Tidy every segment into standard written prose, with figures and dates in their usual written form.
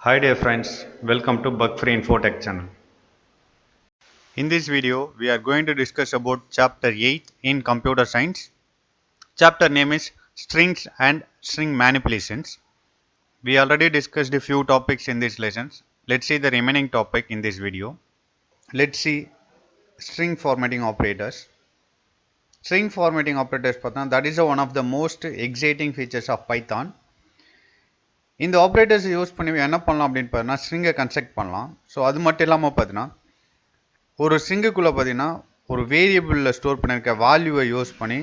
Hi dear friends, welcome to Bug Free Infotech channel. In this video, we are going to discuss about chapter 8 in computer science. Chapter name is Strings and String Manipulations. We already discussed a few topics in these lessons. Let's see the remaining topic in this video. Let's see string formatting operators. String formatting operators, that is one of the most exciting features of Python. இந்த operators use பண்ணி என்ன பண்ணலாம் அப்படின்னு பார்த்தீங்கன்னா ஸ்ட்ரிங்கை construct பண்ணலாம். So அது மட்டும் இல்லாமல் பார்த்தீங்கன்னா ஒரு ஸ்ட்ரிங்குக்குள்ளே பார்த்தீங்கன்னா ஒரு வேரியபிளில் ஸ்டோர் பண்ணியிருக்க வேல்யூவை யூஸ் பண்ணி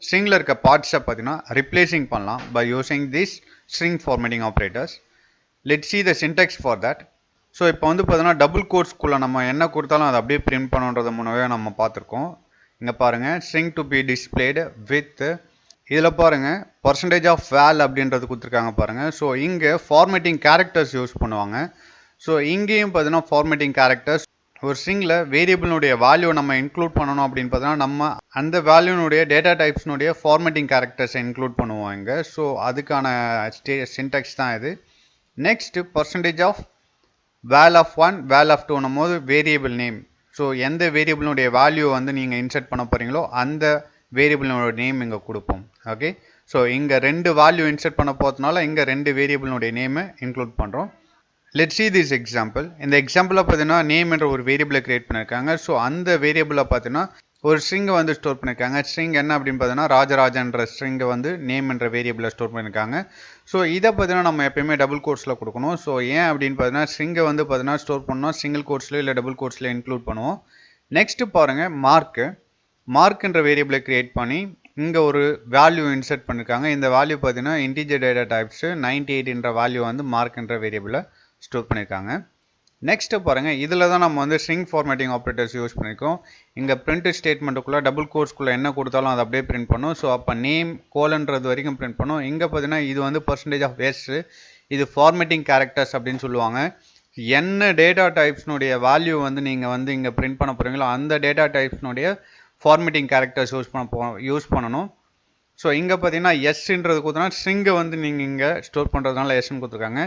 ஸ்ட்ரிங்கில் இருக்க பார்ட்ஸை பார்த்தீங்கன்னா ரிப்ளேசிங் பண்ணலாம் by using this string formatting operators. Let see the syntax for that. So இப்போ வந்து பார்த்தீங்கன்னா டபுள் கோட்ஸ்குள்ளே நம்ம என்ன கொடுத்தாலும் அதை அப்படியே பிரிண்ட் பண்ணுன்றது முன்னாவே நம்ம பார்த்துருக்கோம். இங்கே பாருங்கள், string to be displayed with இதில் பாருங்கள் பர்சன்டேஜ் ஆஃப் வேல் அப்படின்றது கொடுத்துருக்காங்க பாருங்கள். ஸோ இங்கே ஃபார்மேட்டிங் கேரக்டர்ஸ் யூஸ் பண்ணுவாங்க. ஸோ இங்கேயும் பார்த்தீங்கன்னா ஃபார்மேட்டிங் கேரக்டர்ஸ் ஒரு ஸ்ட்ரிங்கில் வேரியபிளினுடைய வேல்யூ நம்ம இன்க்ளூட் பண்ணணும் அப்படின்னு பார்த்தீங்கன்னா நம்ம அந்த வேல்யூனுடைய டேட்டா டைப்ஸ்னுடைய ஃபார்மேட்டிங் கேரக்டர்ஸை இன்க்ளூட் பண்ணுவோம் இங்கே. ஸோ அதுக்கான சின்டெக்ஸ் தான் இது. Next percentage of val of 1 val of 2 போது வேரியபிள் நேம். ஸோ எந்த வேரியபிளினுடைய வேல்யூ வந்து நீங்கள் இன்சர்ட் பண்ண போகிறீங்களோ அந்த வேரியபிளினோட நேம் இங்கே கொடுப்போம். ஓகே, ஸோ இங்கே ரெண்டு வேல்யூ இன்சர்ட் பண்ண போகிறதுனால இங்கே ரெண்டு வேரியபிளினுடைய நேமை இன்க்ளூட் பண்ணுறோம். Let's see this example. இந்த எக்ஸாம்பிளில் பார்த்தீங்கன்னா நேம் என்ற ஒரு வேரியபிளை கிரியேட் பண்ணியிருக்காங்க. ஸோ அந்த வேரியபிளில் பார்த்தீங்கன்னா ஒரு ஸ்ட்ரிங்கை வந்து ஸ்டோர் பண்ணியிருக்காங்க. ஸ்ட்ரிங் என்ன அப்படின்னு பார்த்தீங்கன்னா ராஜராஜன்ற ஸ்ட்ரிங்கை வந்து நேம் என்ற வேரியபிளை ஸ்டோர் பண்ணியிருக்காங்க. ஸோ இதை பார்த்தீங்கன்னா நம்ம எப்பயுமே டபுள் கோட்ஸில் கொடுக்கணும். ஸோ ஏன் அப்படின்னு பார்த்தீங்கன்னா ஸ்ட்ரிங்கை வந்து பார்த்தீங்கன்னா ஸ்டோர் பண்ணோம் சிங்கிள் கோட்ஸ்லையோ இல்லை டபுள் கோட்ஸ்லையோ இன்க்ளூட் பண்ணுவோம். நெக்ஸ்ட்டு பாருங்கள் மார்க்ன்ற வேரியபிளை கிரியேட் பண்ணி இங்கே ஒரு வேல்யூ இன்சர்ட் பண்ணியிருக்காங்க. இந்த வேல்யூ பார்த்தீங்கன்னா இன்டிஜர் டேட்டா டைப்ஸ் 98 வேல்யூ வந்து மார்க்ன்ற வேரியபிளை ஸ்டோர் பண்ணியிருக்காங்க. நெக்ஸ்ட்டு பாருங்கள், இதில் தான் நம்ம வந்து ஸ்ட்ரிங் ஃபார்மேட்டிங் ஆப்ரேட்டர்ஸ் யூஸ் பண்ணியிருக்கோம். இங்கே பிரிண்ட் ஸ்டேட்மெண்ட்டுக்குள்ளே டபுள் கோட்ஸ்குள்ளே என்ன கொடுத்தாலும் அதை அப்படியே பிரிண்ட் பண்ணும். ஸோ அப்போ நேம் கோலன்றது வரைக்கும் பிரிண்ட் பண்ணும். இங்கே பார்த்தீங்கன்னா இது வந்து பர்சன்டேஜ் ஆஃப் எஸ், இது ஃபார்மேட்டிங் கேரக்டர்ஸ் அப்படின்னு சொல்லுவாங்க. என்ன டேட்டா டைப்ஸ்னுடைய வேல்யூ வந்து நீங்கள் வந்து இங்கே பிரிண்ட் பண்ண போகிறீங்களோ அந்த டேட்டா டைப்ஸ்னுடைய ஃபார்மேட்டிங் கேரக்டர்ஸ் யூஸ் பண்ணணும். ஸோ இங்கே பார்த்தீங்கன்னா எஸ்ன்றது கொடுத்தோன்னா ஸ்ட்ரிங்கை வந்து நீங்கள் இங்கே ஸ்டோர் பண்ணுறதுனால எஸ்ன்னு கொடுத்துருக்காங்க.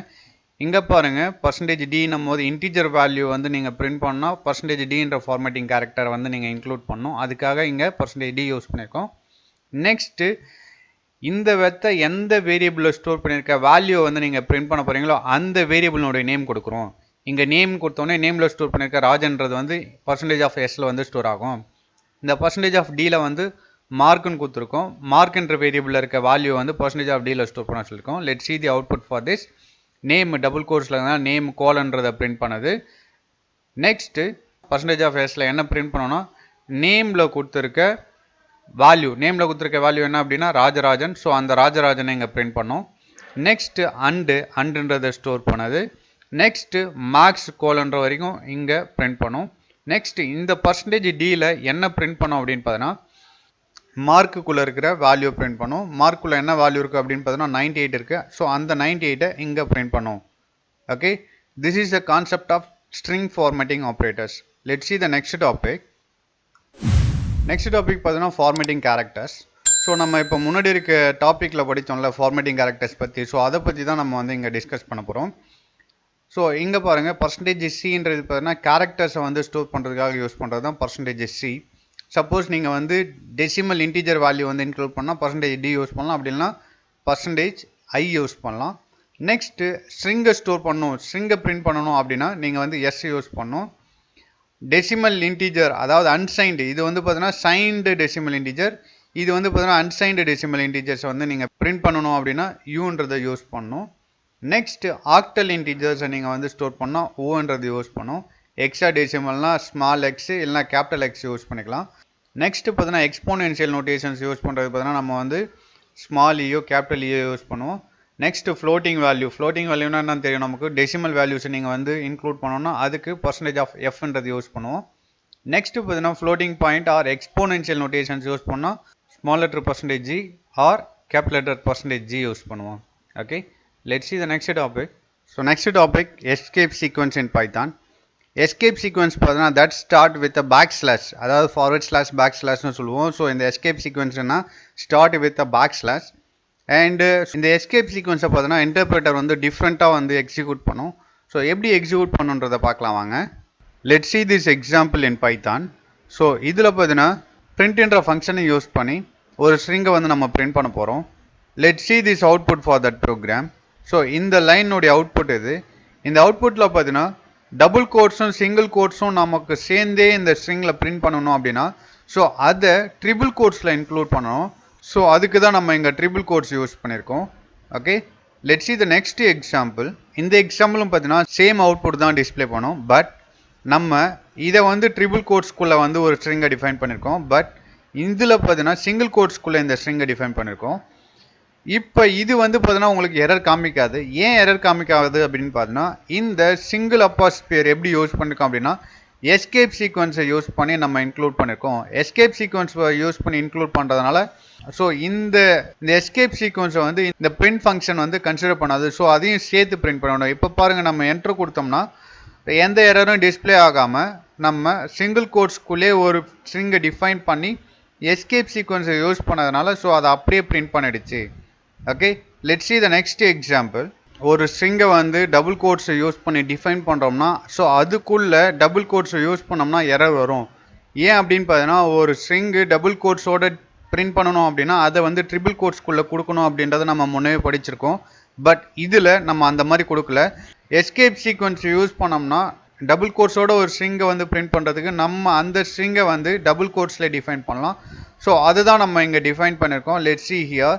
இங்கே பாருங்கள் பர்சன்டேஜ் டின்னும் போது இன்டிஜர் வேல்யூ வந்து நீங்கள் பிரிண்ட் பண்ணால் பர்சன்டேஜ் டின்ற ஃபார்மேட்டிங் கேரக்டர் வந்து நீங்கள் இன்க்ளூட் பண்ணணும். அதுக்காக இங்கே பர்சன்டேஜ் டி யூஸ் பண்ணியிருக்கோம். நெக்ஸ்ட்டு இந்த வெத்தை எந்த வேரியபிளில் ஸ்டோர் பண்ணியிருக்க வேல்யூ வந்து நீங்கள் பிரிண்ட் பண்ண போகிறீங்களோ அந்த வேரியபிளினுடைய நேம் கொடுக்குறோம். இங்கே நேம் கொடுத்தோன்னே நேமில் ஸ்டோர் பண்ணியிருக்க ராஜன்றது வந்து பர்சன்டேஜ் ஆஃப் எஸ்ஸில் வந்து ஸ்டோர் ஆகும். இந்த பர்சன்டேஜ் ஆஃப் டியில் வந்து மார்க்குன்னு கொடுத்துருக்கோம். மார்க்ன்ற வேரியபிளில் இருக்க வேல்யூ வந்து பர்சன்டேஜ் ஆஃப் டியில் ஸ்டோர் பண்ண சொல்லியிருக்கோம். Let see the output for this. Name double கோர்ஸில் தான் நேம் கோலன்றதை பிரிண்ட் பண்ணுது. நெக்ஸ்ட்டு பர்சன்டேஜ் ஆஃப் எஸ்ஸில் என்ன பிரிண்ட் பண்ணோன்னா நேமில் கொடுத்துருக்க வேல்யூ என்ன அப்படின்னா ராஜராஜன். ஸோ அந்த ராஜராஜனை இங்கே பிரிண்ட் பண்ணோம். நெக்ஸ்ட்டு அண்டுன்றதை ஸ்டோர் பண்ணது. நெக்ஸ்ட்டு மார்க்ஸ் கோலன்ற வரைக்கும் இங்கே பிரிண்ட் பண்ணோம். நெக்ஸ்ட் இந்த பர்சன்டேஜ் டியில் என்ன பிரிண்ட் பண்ணோம் அப்படின்னு பார்த்தீங்கன்னா மார்க்குள்ளே இருக்கிற வேல்யூ பிரிண்ட் பண்ணும். மார்க்குள்ளே என்ன வேல்யூ இருக்குது அப்படின்னு பார்த்தீங்கன்னா 98 இருக்குது. ஸோ அந்த 98 இங்கே பிரிண்ட் பண்ணும். Okay, this is the concept of string formatting operators. Let see the next topic. Next topic பார்த்தீங்கன்னா ஃபார்மேட்டிங் கேரக்டர்ஸ். ஸோ நம்ம இப்போ முன்னாடி இருக்க டாப்பிக்கில் படித்தோம்ல ஃபார்மேட்டிங் கேரக்டர்ஸ் பற்றி. ஸோ அதை பற்றி தான் நம்ம வந்து இங்கே டிஸ்கஸ் பண்ண போகிறோம். ஸோ இங்கே பாருங்கள் பர்சன்டேஜ் சின்றது பார்த்தீங்கன்னா கேரக்டர்ஸை வந்து ஸ்டோர் பண்ணுறதுக்காக யூஸ் பண்ணுறது தான் பர்சன்டேஜ் சி. சப்போஸ் நீங்கள் வந்து டெசிமல் இன்டிஜர் வேல்யூ வந்து இன்க்ளூட் பண்ணால் பர்சன்டேஜ் டி யூஸ் பண்ணலாம், அப்படின்னா பர்சன்டேஜ் ஐ யூஸ் பண்ணலாம். நெக்ஸ்ட்டு ஸ்ட்ரிங்கை ஸ்டோர் பண்ணணும், ஸ்ட்ரிங்கை பிரிண்ட் பண்ணணும் அப்படின்னா நீங்கள் வந்து எஸ் யூஸ் பண்ணணும். டெசிமல் இன்டிஜர் அதாவது அன்சைன்டு, இது வந்து பார்த்தீங்கன்னா சைன்டு டெசிமல் இன்டிஜர், இது வந்து பார்த்தீங்கன்னா அன்சைன்டு டெசிமல் இன்டிஜர்ஸ் வந்து நீங்கள் பிரிண்ட் பண்ணணும் அப்படின்னா யூன்றதை யூஸ் பண்ணணும். நெக்ஸ்ட்டு ஆக்டல் இன்டிஜர்ஸை நீங்கள் வந்து ஸ்டோர் பண்ணால் ஓன்றது யூஸ் பண்ணும். எக்ஸா டெசிமல்னா ஸ்மால் எக்ஸ் இல்லைனா கேபிட்டல் எக்ஸ் யூஸ் பண்ணிக்கலாம். நெக்ஸ்ட்டு பார்த்தீங்கன்னா எக்ஸ்போனென்ஷியல் நோட்டேஷன்ஸ் யூஸ் பண்ணுறது பார்த்தீங்கன்னா நம்ம வந்து ஸ்மால் இயோ கேபிட்டல் இயோ யூஸ் பண்ணுவோம். நெக்ஸ்ட்டு ஃப்ளோட்டிங் வேல்யூனா என்னன்னு தெரியும் நமக்கு. டெசிமல் வேல்யூஸை நீங்கள் வந்து இன்க்ளூட் பண்ணோன்னா அதுக்கு பர்சன்டேஜ் ஆஃப் எஃப்ன்றது யூஸ் பண்ணுவோம். நெக்ஸ்ட்டு பார்த்தீங்கன்னா floating point or exponential notations use பண்ணால் small letter percentage g or capital letter percentage g use பண்ணுவோம். Okay, let's see the next topic. So next topic, escape sequence in Python. Escape sequence பார்த்தீங்கன்னா that start with a backslash, அதாவது forward slash backslashனு சொல்லுவோம். So இந்த escape sequenceனா start with a backslash and இந்த escape sequence பார்த்தீங்கன்னா interpreter வந்து டிஃப்ரெண்ட்டாக வந்து execute பண்ணும். ஸோ எப்படி எக்ஸிக்யூட் பண்ணுன்றதை பார்க்கலாம் வாங்க. Let's see this example in Python. So இதில் பார்த்தீங்கன்னா printன்ற ஃபங்க்ஷனை யூஸ் பண்ணி ஒரு ஸ்ட்ரிங்கை வந்து நம்ம பிரிண்ட் பண்ண போகிறோம். Let's see this output for that program. So இந்த லைனுடைய அவுட்புட் இது. இந்த அவுட்புட்டில் பார்த்தீங்கன்னா டபுள் கோட்ஸும் சிங்கிள் கோட்ஸும் நமக்கு சேர்ந்தே இந்த ஸ்ட்ரிங்கில் பிரிண்ட் பண்ணணும் அப்படின்னா ஸோ அதை ட்ரிபிள் கோட்ஸில் இன்க்ளூட் பண்ணணும். ஸோ அதுக்கு தான் நம்ம இங்கே ட்ரிபிள் கோட்ஸ் யூஸ் பண்ணியிருக்கோம். Okay, let's see the next example. இந்த எக்ஸாம்பிளும் பார்த்தீங்கன்னா சேம் அவுட்புட் தான் டிஸ்பிளே பண்ணும். பட் நம்ம இதை வந்து ட்ரிபிள் கோட்ஸ்குள்ளே வந்து ஒரு ஸ்ட்ரிங்கை டிஃபைன் பண்ணியிருக்கோம். பட் இதில் பார்த்தீங்கன்னா சிங்கிள் கோட்ஸ்குள்ளே இந்த ஸ்ட்ரிங்கை டிஃபைன் பண்ணியிருக்கோம். இப்போ இது வந்து பார்த்தீங்கன்னா உங்களுக்கு எரர் காமிக்காது. ஏன் எரர் காமிக்காது அப்படின்னு பார்த்தீங்கன்னா இந்த சிங்கிள் அப்பாசிபியர் எப்படி யூஸ் பண்ணியிருக்கோம் அப்படின்னா எஸ்கேப் சீக்வன்ஸை யூஸ் பண்ணி நம்ம இன்க்ளூட் பண்ணியிருக்கோம். எஸ்கேப் சீக்வன்ஸ் யூஸ் பண்ணி இன்க்ளூட் பண்ணுறதுனால ஸோ இந்த எஸ்கேப் சீக்வன்ஸை வந்து இந்த பிரிண்ட் ஃபங்க்ஷன் வந்து கன்சிடர் பண்ணாது. ஸோ அதையும் சேர்த்து பிரிண்ட் பண்ணணும். இப்போ பாருங்கள், நம்ம என்ட்ரு கொடுத்தோம்னா எந்த எரரும் டிஸ்பிளே ஆகாமல் நம்ம சிங்கிள் கோட்ஸ்குள்ளே ஒரு ஸ்ட்ரிங்கை டிஃபைன் பண்ணி எஸ்கேப் சீக்வன்ஸை யூஸ் பண்ணதுனால ஸோ அதை அப்படியே பிரிண்ட் பண்ணிடுச்சு. Okay, let's see the next example. ஒரு ஸ்ட்ரிங்கை வந்து டபுள் கோட்ஸை யூஸ் பண்ணி டிஃபைன் பண்ணுறோம்னா ஸோ அதுக்குள்ளே டபுள் கோட்ஸை யூஸ் பண்ணோம்னா எரர் வரும். ஏன் அப்படின்னு பார்த்தீங்கன்னா ஒரு ஸ்ட்ரிங்கு டபுள் கோட்ஸோட பிரிண்ட் பண்ணணும் அப்படின்னா அதை வந்து ட்ரிபிள் கோட்ஸ்குள்ளே கொடுக்கணும் அப்படின்றத நம்ம முன்னே படிச்சிருக்கோம். பட் இதில் நம்ம அந்த மாதிரி கொடுக்கல. எஸ்கேப் சீக்வன்ஸ் யூஸ் பண்ணோம்னா டபுள் கோட்ஸோட ஒரு ஸ்ட்ரிங்கை வந்து பிரிண்ட் பண்ணுறதுக்கு நம்ம அந்த ஸ்ட்ரிங்கை வந்து டபுள் கோட்ஸில் டிஃபைன் பண்ணலாம். ஸோ அதுதான் நம்ம இங்கே டிஃபைன் பண்ணியிருக்கோம். Let's see here.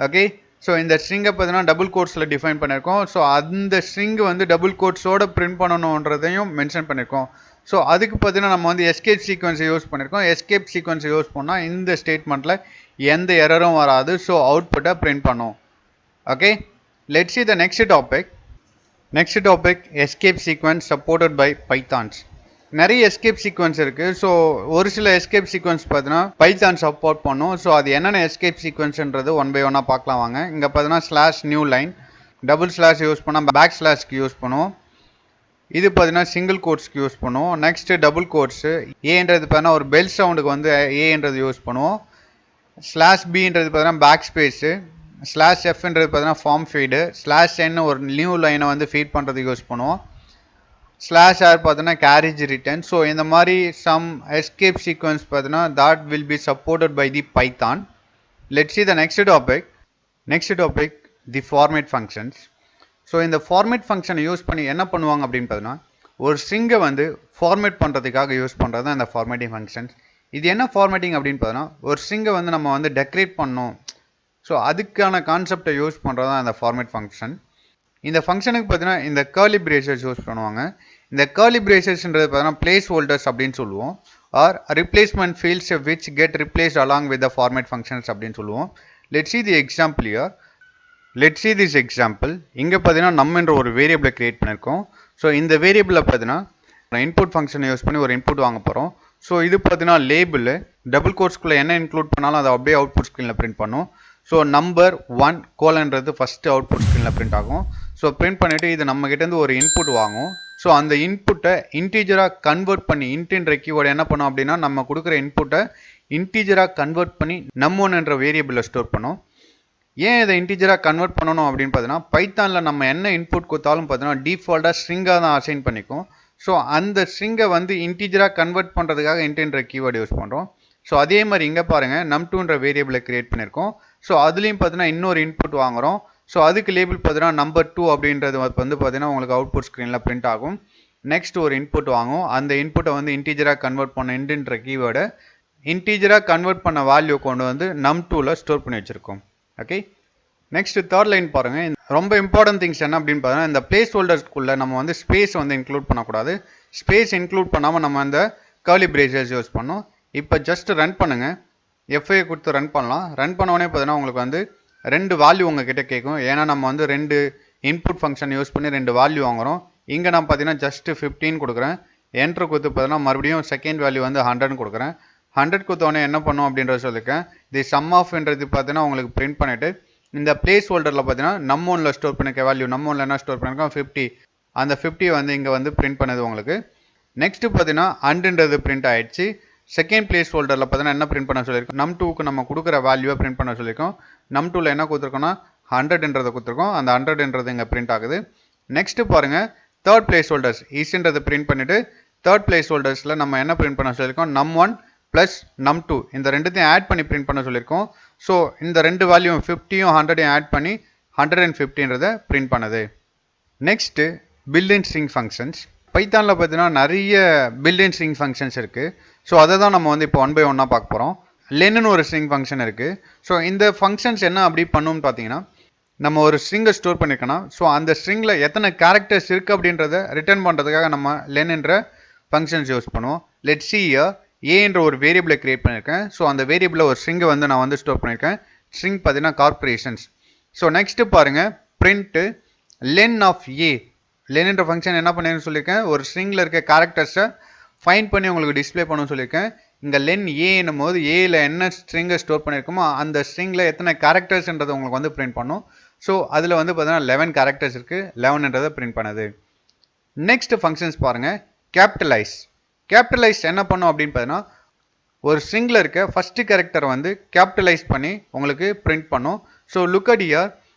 Okay, so இந்த ஸ்ட்ரிங்கை பார்த்தீங்கன்னா டபுள் கோட்ஸில் டிஃபைன் பண்ணியிருக்கோம். ஸோ அந்த ஸ்ட்ரிங்கு வந்து டபுள் கோட்ஸோட பிரிண்ட் பண்ணணுன்றதையும் மென்ஷன் பண்ணியிருக்கோம். ஸோ அதுக்கு பார்த்தீங்கன்னா நம்ம வந்து எஸ்கேப் சீக்வன்ஸை யூஸ் பண்ணியிருக்கோம். எஸ்கேப் சீக்வன்ஸை யூஸ் பண்ணால் இந்த ஸ்டேட்மெண்ட்டில் எந்த எரரும் வராது. ஸோ அவுட்புட்டை பிரிண்ட் பண்ணும். Okay, let's see the next topic. Next topic escape sequence supported by Python's. நிறைய எஸ்கேப் சீக்வன்ஸ் இருக்குது. ஸோ ஒரு சில எஸ்கேப் சீக்வன்ஸ் பார்த்தீங்கன்னா பைத்தான் சப்போர்ட் பண்ணும். ஸோ அது என்னென்ன எஸ்கேப் சீக்வன்ஸ்ன்றது ஒன் பை ஒன்னாக பார்க்கலாம் வாங்க. இங்கே பார்த்தீங்கன்னா slash new line, double slash use பண்ணால் பேக் ஸ்லாஷ்க்கு யூஸ் பண்ணுவோம். இது பார்த்தீங்கன்னா சிங்கிள் கோட்ஸ்க்கு யூஸ் பண்ணுவோம். நெக்ஸ்ட்டு டபுள் கோட்ஸு ஏன்றது பார்த்தீங்கன்னா ஒரு பெல் சவுண்டுக்கு வந்து ஏன்றது யூஸ் பண்ணுவோம். ஸ்லாஷ் பின்றது பார்த்தீங்கன்னா பேக் ஸ்பேஸு, ஸ்லாஷ் எஃப்ன்றது பார்த்தீங்கன்னா ஃபார்ம் ஃபீடு, ஸ்லாஷ் என் ஒரு நியூ லைனை வந்து ஃபீட் பண்ணுறதுக்கு யூஸ் பண்ணுவோம். ஸ்லாஷ் ஆர் பார்த்தீங்கன்னா கேரேஜ் ரிட்டர்ன். ஸோ இந்த மாதிரி சம் எஸ்கேப் சீக்வன்ஸ் பார்த்தீங்கன்னா that will be supported by the Python. Let's see the next topic. Next topic, the format functions. So இந்த ஃபார்மேட் ஃபங்க்ஷனை யூஸ் பண்ணி என்ன பண்ணுவாங்க அப்படின்னு பார்த்தீங்கன்னா ஒரு ஸ்ட்ரிங்கை வந்து ஃபார்மேட் பண்ணுறதுக்காக யூஸ் பண்ணுறது தான் இந்த ஃபார்மேட்டிங் ஃபங்க்ஷன்ஸ். இது என்ன ஃபார்மேட்டிங் அப்படின்னு பார்த்தீங்கன்னா ஒரு ஸ்ட்ரிங்கை வந்து நம்ம வந்து டெக்கரேட் பண்ணோம். ஸோ அதுக்கான கான்செப்டை யூஸ் பண்ணுறது தான் இந்த ஃபார்மேட் ஃபங்க்ஷன். இந்த ஃபங்க்ஷனுக்கு பார்த்தீங்கன்னா இந்த கர்லி பிரேசஸ் யூஸ் பண்ணுவாங்க. இந்த கர்லி பிரேசஸ்ன்றது பார்த்தீங்கன்னா பிளேஸ் ஹோல்டர்ஸ் அப்படின்னு சொல்லுவோம். Or replacement fields which get replaced along with the format functions அப்படின்னு சொல்லுவோம். Let's see the example here. லெட்ஸ் see this example. இங்கே பார்த்தீங்கன்னா நம்ம என்ற ஒரு வேரியபிளை கிரியேட் பண்ணியிருக்கோம். ஸோ இந்த வேரியபிளை பார்த்தீங்கன்னா இன்புட் ஃபங்க்ஷனை யூஸ் பண்ணி ஒரு இன்புட் வாங்க போகிறோம். ஸோ இது பார்த்தீங்கன்னா லேபிள் டபுள் கோட்ஸ்குள்ளே என்ன இன்க்ளூட் பண்ணாலும் அதை அப்படியே அவுட்புட் ஸ்க்ரீனில் பிரிண்ட் பண்ணும். ஸோ நம்பர் 1 கோலன்றது ஃபஸ்ட்டு அவுட்புட் ஸ்க்ரீனில் பிரிண்ட் ஆகும். ஸோ பிரிண்ட் பண்ணிவிட்டு இது நம்மகிட்டேருந்து ஒரு இன்புட் வாங்கும். ஸோ அந்த இன்புட்டை இன்டீஜராக கன்வெர்ட் பண்ணி இன்ட்ன்ற கீவேர்டு என்ன பண்ணும் அப்படின்னா நம்ம கொடுக்குற இன்புட்டை இன்டீஜராக கன்வெர்ட் பண்ணி நம்1 வேரியபிளில் ஸ்டோர் பண்ணும். ஏன் இதை இன்டீஜராக கன்வெர்ட் பண்ணணும் அப்படின்னு பார்த்தீங்கன்னா பைத்தானில் நம்ம என்ன இன்புட் கொடுத்தாலும் பார்த்தீங்கன்னா டிஃபால்ட்டாக ஸ்ட்ரிங்காக தான் அசைன் பண்ணிக்கும். ஸோ அந்த ஸ்ட்ரிங்கை வந்து இன்டீஜராக கன்வெர்ட் பண்ணுறதுக்காக இன்ட்ன்ற கீவேர்டு யூஸ் பண்ணுறோம். ஸோ அதே மாதிரி இங்கே பாருங்கள் num2 வேரியபிளை கிரியேட் பண்ணியிருக்கோம். ஸோ அதுலேயும் பார்த்தீங்கன்னா இன்னொரு இன்புட் வாங்குகிறோம். ஸோ அதுக்கு லேபிள் பார்த்தீங்கன்னா நம்பர் 2 அப்படின்றது வந்து பார்த்தீங்கன்னா உங்களுக்கு அவுட்புட் ஸ்க்ரீனில் பிரிண்ட் ஆகும். நெக்ஸ்ட் ஒரு இன்புட் வாங்கும். அந்த இன்புட்டை வந்து இன்டீஜராக கன்வெர்ட் பண்ண இன்ட்ன்ற கீவேர்டை இன்டீஜராக கன்வெர்ட் பண்ண வேல்யூ கொண்டு வந்து num2ல ஸ்டோர் பண்ணி வச்சுருக்கோம். ஓகே, நெக்ஸ்ட் தேர்ட் லைன் பாருங்கள். ரொம்ப இம்பார்ட்டன்ட் திங்ஸ் என்ன அப்படின்னு பார்த்தீங்கன்னா இந்த பிளேஸ் ஹோல்டர்ஸ்க்குள்ளே நம்ம வந்து ஸ்பேஸ் வந்து இன்க்ளூட் பண்ணக்கூடாது. ஸ்பேஸ் இன்க்ளூட் பண்ணாமல் நம்ம அந்த கர்லி பிரேசஸ் யூஸ் பண்ணோம். இப்போ ஜஸ்ட் ரன் பண்ணுங்கள். எஃப்ஐ கொடுத்து ரன் பண்ணலாம். ரன் பண்ணோடனே பார்த்தீங்கன்னா உங்களுக்கு வந்து 2 வேல்யூ உங்ககிட்ட கேட்கும். ஏன்னா நம்ம வந்து 2 இன்புட் ஃபங்க்ஷன் யூஸ் பண்ணி 2 வேல்யூ வாங்குகிறோம். இங்கே நான் பார்த்தீங்கன்னா ஜஸ்ட் 15 கொடுக்குறேன். என்ட்ரு கொடுத்து பார்த்தீங்கன்னா மறுபடியும் செகண்ட் வேல்யூ வந்து 100 கொடுக்குறேன். 100 கொடுத்தோடனே என்ன பண்ணும் அப்படின்றத சொல்லியிருக்கேன். தி சம் ஆஃப்ன்றது பார்த்தீங்கன்னா உங்களுக்கு பிரிண்ட் பண்ணிவிட்டு இந்த பிளேஸ் ஹோல்டரில் பார்த்தீங்கன்னா num1ல ஸ்டோர் பண்ணிக்க வேல்யூ num1ல என்ன ஸ்டோர் பண்ணியிருக்கோம் 50. அந்த 50 வந்து இங்கே வந்து பிரிண்ட் பண்ணுது உங்களுக்கு. நெக்ஸ்ட்டு பார்த்தீங்கன்னா அண்டுன்றது பிரிண்ட் ஆகிடுச்சு. செகண்ட் பிளேஸ் ஹோல்டரில் பார்த்தீங்கன்னா என்ன பிரிண்ட் பண்ண சொல்லியிருக்கோம் num2க்கு நம்ம கொடுக்குற வேல்யூவை பிரிண்ட் பண்ண சொல்லியிருக்கோம். num2ல என்ன கொடுத்துருக்கோன்னா 100ன்றதை கொடுத்துருக்கோம். அந்த 100ன்றது இங்கே பிரிண்ட் ஆகுது. நெக்ஸ்ட்டு பாருங்கள் தேர்ட் பிளேஸ் ஹோல்டர்ஸ் இஸ்ன்றதை பிரிண்ட் பண்ணிவிட்டு தேர்ட் பிளேஸ் ஹோல்டர்ஸில் நம்ம என்ன பிரிண்ட் பண்ண சொல்லியிருக்கோம், num1 ப்ளஸ் num2 இந்த ரெண்டுத்தையும் ஆட் பண்ணி பிரிண்ட் பண்ண சொல்லியிருக்கோம். ஸோ இந்த ரெண்டு வேல்யூ 50யும் 100யும் ஆட் பண்ணி 150ன்றதை பிரிண்ட் பண்ணுது. Next built in string functions. பைத்தானில் பார்த்தீங்கன்னா நிறைய பில்ட்-இன் ஸ்ட்ரிங் ஃபங்க்ஷன்ஸ் இருக்குது. ஸோ அதை தான் நம்ம வந்து இப்போ 1 by 1 பார்க்க போகிறோம். லென்னு ஒரு ஸ்ட்ரிங் ஃபங்க்ஷன் இருக்குது. ஸோ இந்த ஃபங்க்ஷன்ஸ் என்ன அப்படி பண்ணுன்னு பார்த்தீங்கன்னா, நம்ம ஒரு ஸ்ட்ரிங்கை ஸ்டோர் பண்ணியிருக்கோன்னா ஸோ அந்த ஸ்ட்ரிங்கில் எத்தனை கேரக்டர்ஸ் இருக்குது அப்படின்றத ரிட்டர்ன் பண்ணுறதுக்காக நம்ம லென்ன்ற ஃபங்க்ஷன்ஸ் யூஸ் பண்ணுவோம். லெட்ஸ் see here ஏன்ற ஒரு வேரியபிளை கிரியேட் பண்ணியிருக்கேன். ஸோ அந்த வேரியபிளில் ஒரு ஸ்ட்ரிங்கை வந்து நான் வந்து ஸ்டோர் பண்ணியிருக்கேன். ஸ்ட்ரிங் பார்த்தீங்கன்னா கார்பரேஷன்ஸ். ஸோ நெக்ஸ்ட்டு பாருங்கள், பிரிண்ட்டு லென் ஆஃப் ஏ. லென்ன்ற ஃபங்க்ஷன் என்ன பண்ணேன்னு சொல்லியிருக்கேன், ஒரு ஸ்ட்ரிங்கில் இருக்க கேரக்டர்ஸை ஃபைண்ட் பண்ணி உங்களுக்கு டிஸ்பிளே பண்ணணும்னு சொல்லியிருக்கேன். இங்கே லென் ஏன்னும் போது ஏல என்ன ஸ்ட்ரிங்கை ஸ்டோர் பண்ணியிருக்கோமோ அந்த ஸ்ட்ரிங்கில் எத்தனை கேரக்டர்ஸ்ன்றதை உங்களுக்கு வந்து பிரிண்ட் பண்ணும். ஸோ அதில் வந்து பார்த்தீங்கன்னா 11 கேரக்டர்ஸ் இருக்குது. 11ன்றதை பிரிண்ட் பண்ணுது. நெக்ஸ்ட் ஃபங்க்ஷன்ஸ் பாருங்கள், கேபிட்டலைஸ். கேபிட்டலைஸ் என்ன பண்ணும் அப்படின்னு பார்த்தீங்கன்னா, ஒரு ஸ்ட்ரிங்கில் இருக்க ஃபஸ்ட்டு கேரக்டரை வந்து கேபிட்டலைஸ் பண்ணி உங்களுக்கு பிரிண்ட் பண்ணும். ஸோ லுக் அட் ஹியர்,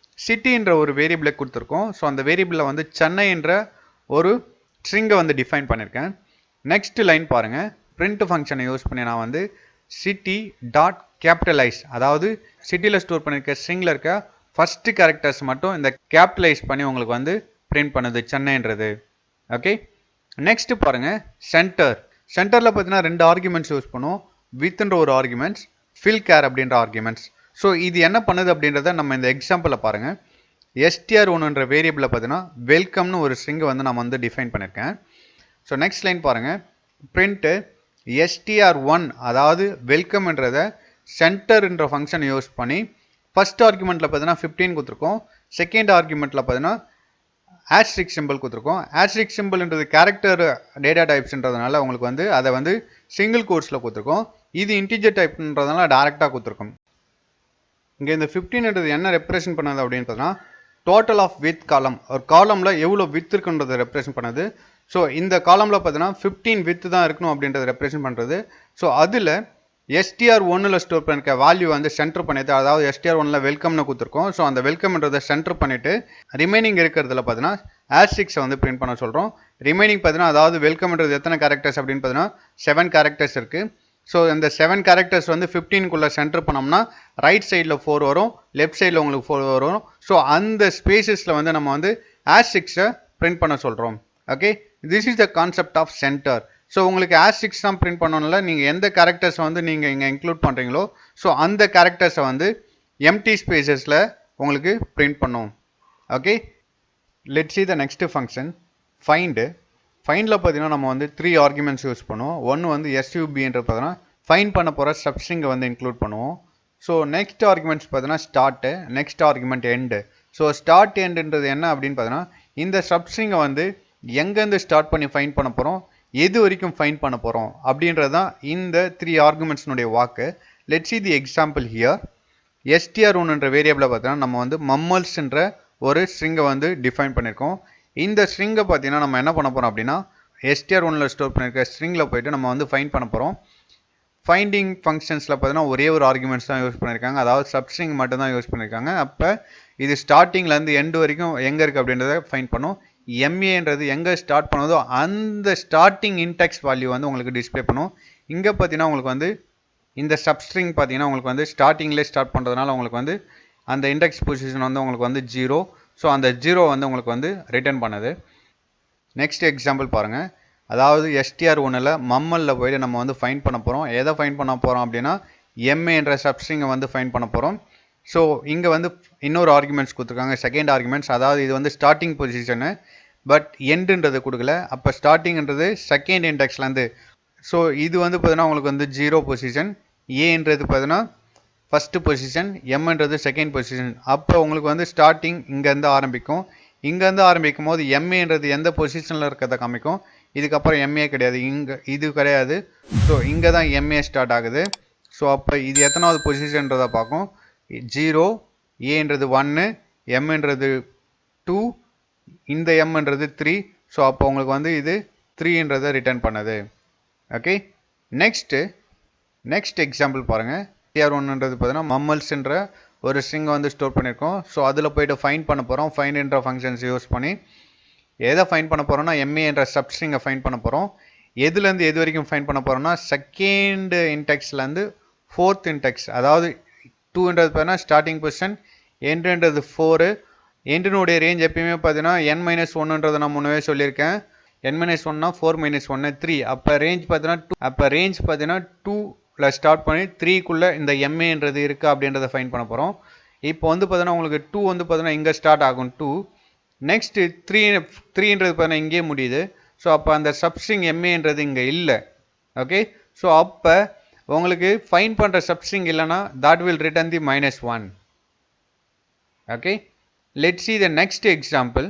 சிட்டின்ற ஒரு வேரியபிளை கொடுத்துருக்கோம். ஸோ அந்த வேரியபிளில் வந்து சென்னைன்ற ஒரு ஸ்ட்ரிங்கை வந்து டிஃபைன் பண்ணியிருக்கேன். நெக்ஸ்ட் லைன் பாருங்கள், பிரிண்ட் ஃபங்க்ஷனை யூஸ் பண்ணி நான் வந்து சிட்டி டாட் கேபிட்டலைஸ், அதாவது சிட்டியில் ஸ்டோர் பண்ணியிருக்க ஸ்ட்ரிங்கில் இருக்க ஃபஸ்ட்டு கேரக்டர்ஸ் மட்டும் இந்த கேபிட்டலைஸ் பண்ணி உங்களுக்கு வந்து பிரிண்ட் பண்ணுது சென்னைன்றது. ஓகே, நெக்ஸ்ட் பாருங்கள், சென்டர். சென்டரில் பார்த்தீங்கன்னா 2 ஆர்குமெண்ட்ஸ் யூஸ் பண்ணுவோம். வித்ன்ற ஒரு ஆர்குமெண்ட்ஸ், ஃபில் கேர் அப்படின்ற ஆர்குமெண்ட்ஸ். ஸோ இது என்ன பண்ணுது அப்படின்றத நம்ம இந்த எக்ஸாம்பிளில் பாருங்கள். str1ன்ற வேரியபிளில் பார்த்தீங்கன்னா வெல்கம்னு ஒரு ஸ்ட்ரிங்கை வந்து நம்ம வந்து டிஃபைன் பண்ணியிருக்கேன். ஸோ நெக்ஸ்ட் லைன் பாருங்கள், பிரிண்ட்டு str1 அதாவது வெல்கம்ன்றதை சென்டர்ன்ற ஃபங்க்ஷன் யூஸ் பண்ணி ஃபஸ்ட் ஆர்குமெண்ட்டில் பார்த்தீங்கன்னா 15 கொடுத்துருக்கோம். செகண்ட் ஆர்குமெண்ட்டில் பார்த்தீங்கன்னா ஆஸ்ட்ரிக் சிம்பிள் கொடுத்துருக்கோம். ஆஸ்ட்ரிக் சிம்பிள்ன்றது கேரக்டர் டேட்டா டைப்ஸ்ன்றதுனால உங்களுக்கு வந்து அதை வந்து சிங்கிள் கோட்ஸில் கொடுத்துருக்கோம். இது இன்டிஜர் டைப்ன்றதுனால டேரெக்டாக கொடுத்துருக்கோம். இங்கே இந்த 15ன்றது என்ன ரெப்ரசன்ட் பண்ணது அப்படின்னு பார்த்தீங்கன்னா, டோட்டல் ஆஃப் வித் காலம், ஒரு காலமில் எவ்வளோ வித் இருக்குன்றதை ரெப்ரசன்ட் பண்ணுது. ஸோ இந்த காலமில் பார்த்தீங்கன்னா 15 வித் தான் இருக்கணும் அப்படின்றத ரெப்ரசன்ட் பண்ணுறது. ஸோ அதில் str1ல் ஸ்டோர் பண்ணிக்க வேல்யூ வந்து சென்டர் பண்ணிட்டு, அதாவது str1ல் வெல்கம்னு கொடுத்துருக்கோம். ஸோ அந்த வெல்கம்ன்றதை சென்டர் பண்ணிவிட்டு ரிமைனிங் இருக்கிறதுல பார்த்தீங்கன்னா ஆஸ்ட்ரிக்ஸை வந்து பிரிண்ட் பண்ண சொல்கிறோம். ரிமைனிங் பார்த்தீங்கன்னா, அதாவது வெல்கம்ன்றது எத்தனை கேரக்டர்ஸ் அப்படின்னு பார்த்தீங்கன்னா 7 கேரக்டர்ஸ் இருக்குது. ஸோ இந்த 7 கேரக்டர்ஸ் வந்து 15க்குள்ளே சென்டர் பண்ணோம்னா ரைட் சைடில் 4 வரும், லெஃப்ட் சைடில் உங்களுக்கு 4 வரும். ஸோ அந்த ஸ்பேசஸில் வந்து நம்ம வந்து ஆஸ்ட்ரிக்ஸை பிரிண்ட் பண்ண சொல்கிறோம். Okay, this is the concept of center. So உங்களுக்கு ஆஸ்ட்ரிக்ஸ் தான் பிரிண்ட் பண்ணணும்ல, நீங்கள் எந்த கேரக்டர்ஸை வந்து நீங்கள் இங்கே இன்க்ளூட் பண்ணுறீங்களோ ஸோ அந்த கேரக்டர்ஸை வந்து எம்டி ஸ்பேசஸில் உங்களுக்கு பிரிண்ட் பண்ணும். Okay, let's see the next function, find. ஃபைண்டில் பார்த்தீங்கன்னா நம்ம வந்து 3 ஆர்குமெண்ட்ஸ் யூஸ் பண்ணுவோம். ஒன்று வந்து subன்ற பார்த்தீங்கன்னா ஃபைண்ட் பண்ண போகிற சப்ஸ்ட்ரிங்கை வந்து இன்க்ளூட் பண்ணுவோம். ஸோ நெக்ஸ்ட் ஆர்குமெண்ட்ஸ் பார்த்தீங்கன்னா start, next argument end. So start எண்டுன்றது என்ன அப்படின்னு பார்த்தீங்கன்னா, இந்த சப்ஸ்ட்ரிங்கை வந்து எங்கேருந்து ஸ்டார்ட் பண்ணி ஃபைண்ட் பண்ண போகிறோம், எது வரைக்கும் ஃபைண்ட் பண்ண போகிறோம் அப்படின்றது தான் இந்த 3 ஆர்குமெண்ட்ஸ்னுடைய வாக்கு. Let's see the example here. str1ன்ற வேரியபிளை பார்த்தீங்கன்னா நம்ம வந்து மம்மல்ஸ்ன்ற ஒரு ஸ்ட்ரிங்கை வந்து டிஃபைன் பண்ணியிருக்கோம். இந்த ஸ்ட்ரிங்கை பார்த்தீங்கன்னா நம்ம என்ன பண்ண போகிறோம் அப்படின்னா, str1ல் ஸ்டோர் பண்ணியிருக்க ஸ்ட்ரிங்கில் போய்ட்டு நம்ம வந்து ஃபைண்ட் பண்ண போகிறோம். ஃபைண்டிங் ஃபங்க்ஷன்ஸில் பார்த்தீங்கன்னா ஒரே ஒரு ஆர்குமெண்ட்ஸ் தான் யூஸ் பண்ணியிருக்காங்க, அதாவது சப்ஸ்ட்ரிங் மட்டும் தான் யூஸ் பண்ணியிருக்காங்க. அப்போ இது ஸ்டார்டிங்லேருந்து எண்டு வரைக்கும் எங்கே இருக்குது அப்படின்றத ஃபைண்ட் பண்ணும். எம்ஏன்றது எங்கே ஸ்டார்ட் பண்ணுதோ அந்த ஸ்டார்டிங் இன்டெக்ஸ் வேல்யூ வந்து உங்களுக்கு டிஸ்பிளே பண்ணும். இங்கே பார்த்தீங்கன்னா உங்களுக்கு வந்து இந்த சப்ஸ்ட்ரிங் பார்த்தீங்கன்னா உங்களுக்கு வந்து ஸ்டார்டிங்லேயே ஸ்டார்ட் பண்ணுறதுனால உங்களுக்கு வந்து அந்த இண்டெக்ஸ் பொசிஷன் வந்து உங்களுக்கு வந்து 0. ஸோ அந்த 0 வந்து உங்களுக்கு வந்து ரிட்டர்ன் பண்ணுது. நெக்ஸ்ட் எக்ஸாம்பிள் பாருங்கள், அதாவது str1ல் மம்மலில் போய்ட்டு நம்ம வந்து ஃபைண்ட் பண்ண போகிறோம். எதை ஃபைண்ட் பண்ண போகிறோம் அப்படின்னா எம்ஏன்ற சப்ஸ்ட்ரிங்கை வந்து ஃபைண்ட் பண்ண போகிறோம். ஸோ இங்கே வந்து இன்னொரு ஆர்குமெண்ட்ஸ் கொடுத்துருக்காங்க, செகண்ட் ஆர்குமெண்ட்ஸ், அதாவது இது வந்து ஸ்டார்டிங் பொசிஷனு பட் எண்டுன்றது கொடுக்கல. அப்போ ஸ்டார்டிங்ன்றது செகண்ட் இண்டெக்ஸ்லேருந்து. ஸோ இது வந்து பார்த்தீங்கன்னா உங்களுக்கு வந்து 0 பொசிஷன், ஏன்றது பார்த்தீங்கன்னா ஃபஸ்ட்டு பொசிஷன், எம்ன்றது செகண்ட் பொசிஷன். அப்போ உங்களுக்கு வந்து ஸ்டார்டிங் இங்கேருந்து ஆரம்பிக்கும். இங்கேருந்து ஆரம்பிக்கும் போது எம்ஏன்றது எந்த பொசிஷனில் இருக்கிறத காமிக்கும். இதுக்கப்புறம் எம்ஏ கிடையாது, இங்கே இது கிடையாது. ஸோ இங்கே தான் எம்ஏ ஸ்டார்ட் ஆகுது. ஸோ அப்போ இது எத்தனாவது பொசிஷன்றதை பார்க்கும். 0, ஏன்றது 1, எம்ன்றது 2, இந்த எம்ன்றது 3. ஸோ அப்போ உங்களுக்கு வந்து இது 3ன்றதை ரிட்டர்ன் பண்ணுது. ஓகே, நெக்ஸ்ட் எக்ஸாம்பிள் பாருங்கள். str1ன்றது பார்த்தீங்கன்னா மம்மல்ஸ்ன்ற ஒரு ஸ்ட்ரிங்கை வந்து ஸ்டோர் பண்ணியிருக்கோம். ஸோ அதில் போய்ட்டு ஃபைண்ட் பண்ண போகிறோம். ஃபைண்ட்ன்ற ஃபங்க்ஷன்ஸ் யூஸ் பண்ணி எதை ஃபைண்ட் பண்ண போகிறோம்னா MA என்ற சப்ஸ்ட்ரிங்கை ஃபைண்ட் பண்ண போகிறோம். எதுலேருந்து எது வரைக்கும் ஃபைண்ட் பண்ண போகிறோம்னா செகண்ட் இன்டெக்ஸ்லேருந்து ஃபோர்த் இன்டெக்ஸ், அதாவது 2ன்றது பார்த்தீங்கன்னா ஸ்டார்டிங் பொசிஷன், எண்டுன்றது 4. எண்டினுடைய ரேஞ்ச் எப்பயுமே பார்த்தீங்கன்னா n-1ன்றதை நான் முன்னவே சொல்லியிருக்கேன். n-1னா 4-1 3. அப்போ ரேஞ்ச் பார்த்தீங்கன்னா 2ல ஸ்டார்ட் பண்ணி 3க்குள்ளே இந்த MAன்றது இருக்குது அப்படின்றத ஃபைண்ட் பண்ண போகிறோம். இப்போ வந்து பார்த்தீங்கன்னா உங்களுக்கு 2 வந்து பார்த்தீங்கன்னா இங்கே ஸ்டார்ட் ஆகும் 2. நெக்ஸ்ட்டு 3ன்றது பார்த்தீங்கன்னா இங்கே முடியுது. ஸோ அப்போ அந்த சப்ஸ்ட்ரிங் MAன்றது இங்கே இல்லை. ஓகே, ஸோ அப்போ உங்களுக்கு ஃபைண்ட் பண்ணுற சப்ஸ்ட்ரிங் இல்லைன்னா that will return the -1. ஓகே, let's see the next example.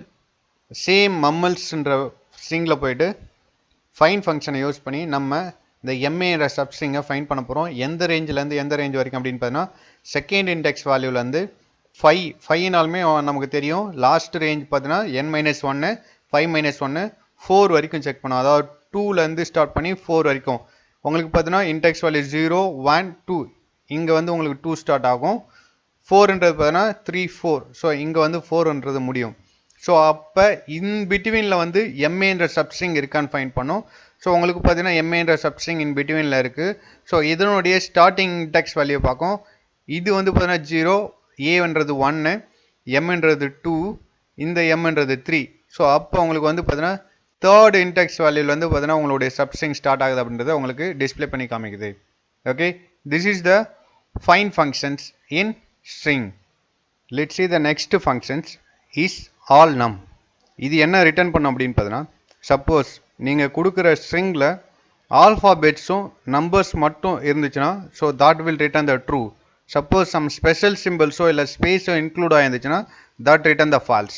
Same மம்மல்ஸ்ன்ற ஸ்ட்ரிங்கில் போயிட்டு ஃபைன் ஃபங்க்ஷனை யூஸ் பண்ணி நம்ம இந்த MAன்ற சப்ஸ்ட்ரிங்கை ஃபைண்ட் பண்ண போகிறோம். எந்த ரேஞ்சிலேருந்து எந்த ரேஞ்ச் வரைக்கும் அப்படின்னு பார்த்தீங்கன்னா செகண்ட் இன்டெக்ஸ் வேல்யூலேருந்து 5னாலுமே நமக்கு தெரியும். லாஸ்ட் ரேஞ்ச் பார்த்தீங்கன்னா n-1 5-1 4 வரைக்கும் செக் பண்ணோம். அதாவது 2லேருந்து ஸ்டார்ட் பண்ணி 4 வரைக்கும் உங்களுக்கு பார்த்தீங்கன்னா இன்டெக்ஸ் வேல்யூ 0 1 2. இங்கே வந்து உங்களுக்கு 2 ஸ்டார்ட் ஆகும். 4ன்றது பார்த்தீங்கன்னா 3 4. ஸோ இங்கே வந்து 4ன்றது முடியும். ஸோ அப்போ இன் பிட்வீனில் வந்து MAன்ற சப்ஸ்ட்ரிங் இருக்கான்னு ஃபைண்ட் பண்ணோம். ஸோ உங்களுக்கு பார்த்தீங்கன்னா MAன்ற சப்ஸ்ட்ரிங் இன் பிட்வீனில் இருக்குது. ஸோ இதனுடைய ஸ்டார்டிங் இன்டெக்ஸ் வேல்யூ பார்க்கும். இது வந்து பார்த்தீங்கன்னா 0, ஏன்றது 1, எம்ன்றது 2, இந்த எம்ன்றது 3. ஸோ அப்போ உங்களுக்கு வந்து பார்த்தீங்கன்னா தேர்ட் இன்டெக்ஸ் வேல்யூவில் வந்து பார்த்தீங்கன்னா உங்களுடைய சப்ஸ்ட்ரிங் ஸ்டார்ட் ஆகுது அப்படின்றத உங்களுக்கு டிஸ்பிளே பண்ணி காமிக்குது. Okay, this is the find functions in string. Let's see the next functions is all num. இது என்ன ரிட்டர்ன் பண்ணும் அப்படின்னு பார்த்தீங்கன்னா சப்போஸ் நீங்கள் கொடுக்குற ஸ்ட்ரிங்கில் ஆல்ஃபாபெட்ஸும் நம்பர்ஸ் மட்டும் இருந்துச்சுன்னா so that will return the true. Suppose some special சிம்பிள்ஸோ இல்லை ஸ்பேஸோ இன்க்ளூட் ஆகிருந்துச்சுன்னா that return the false.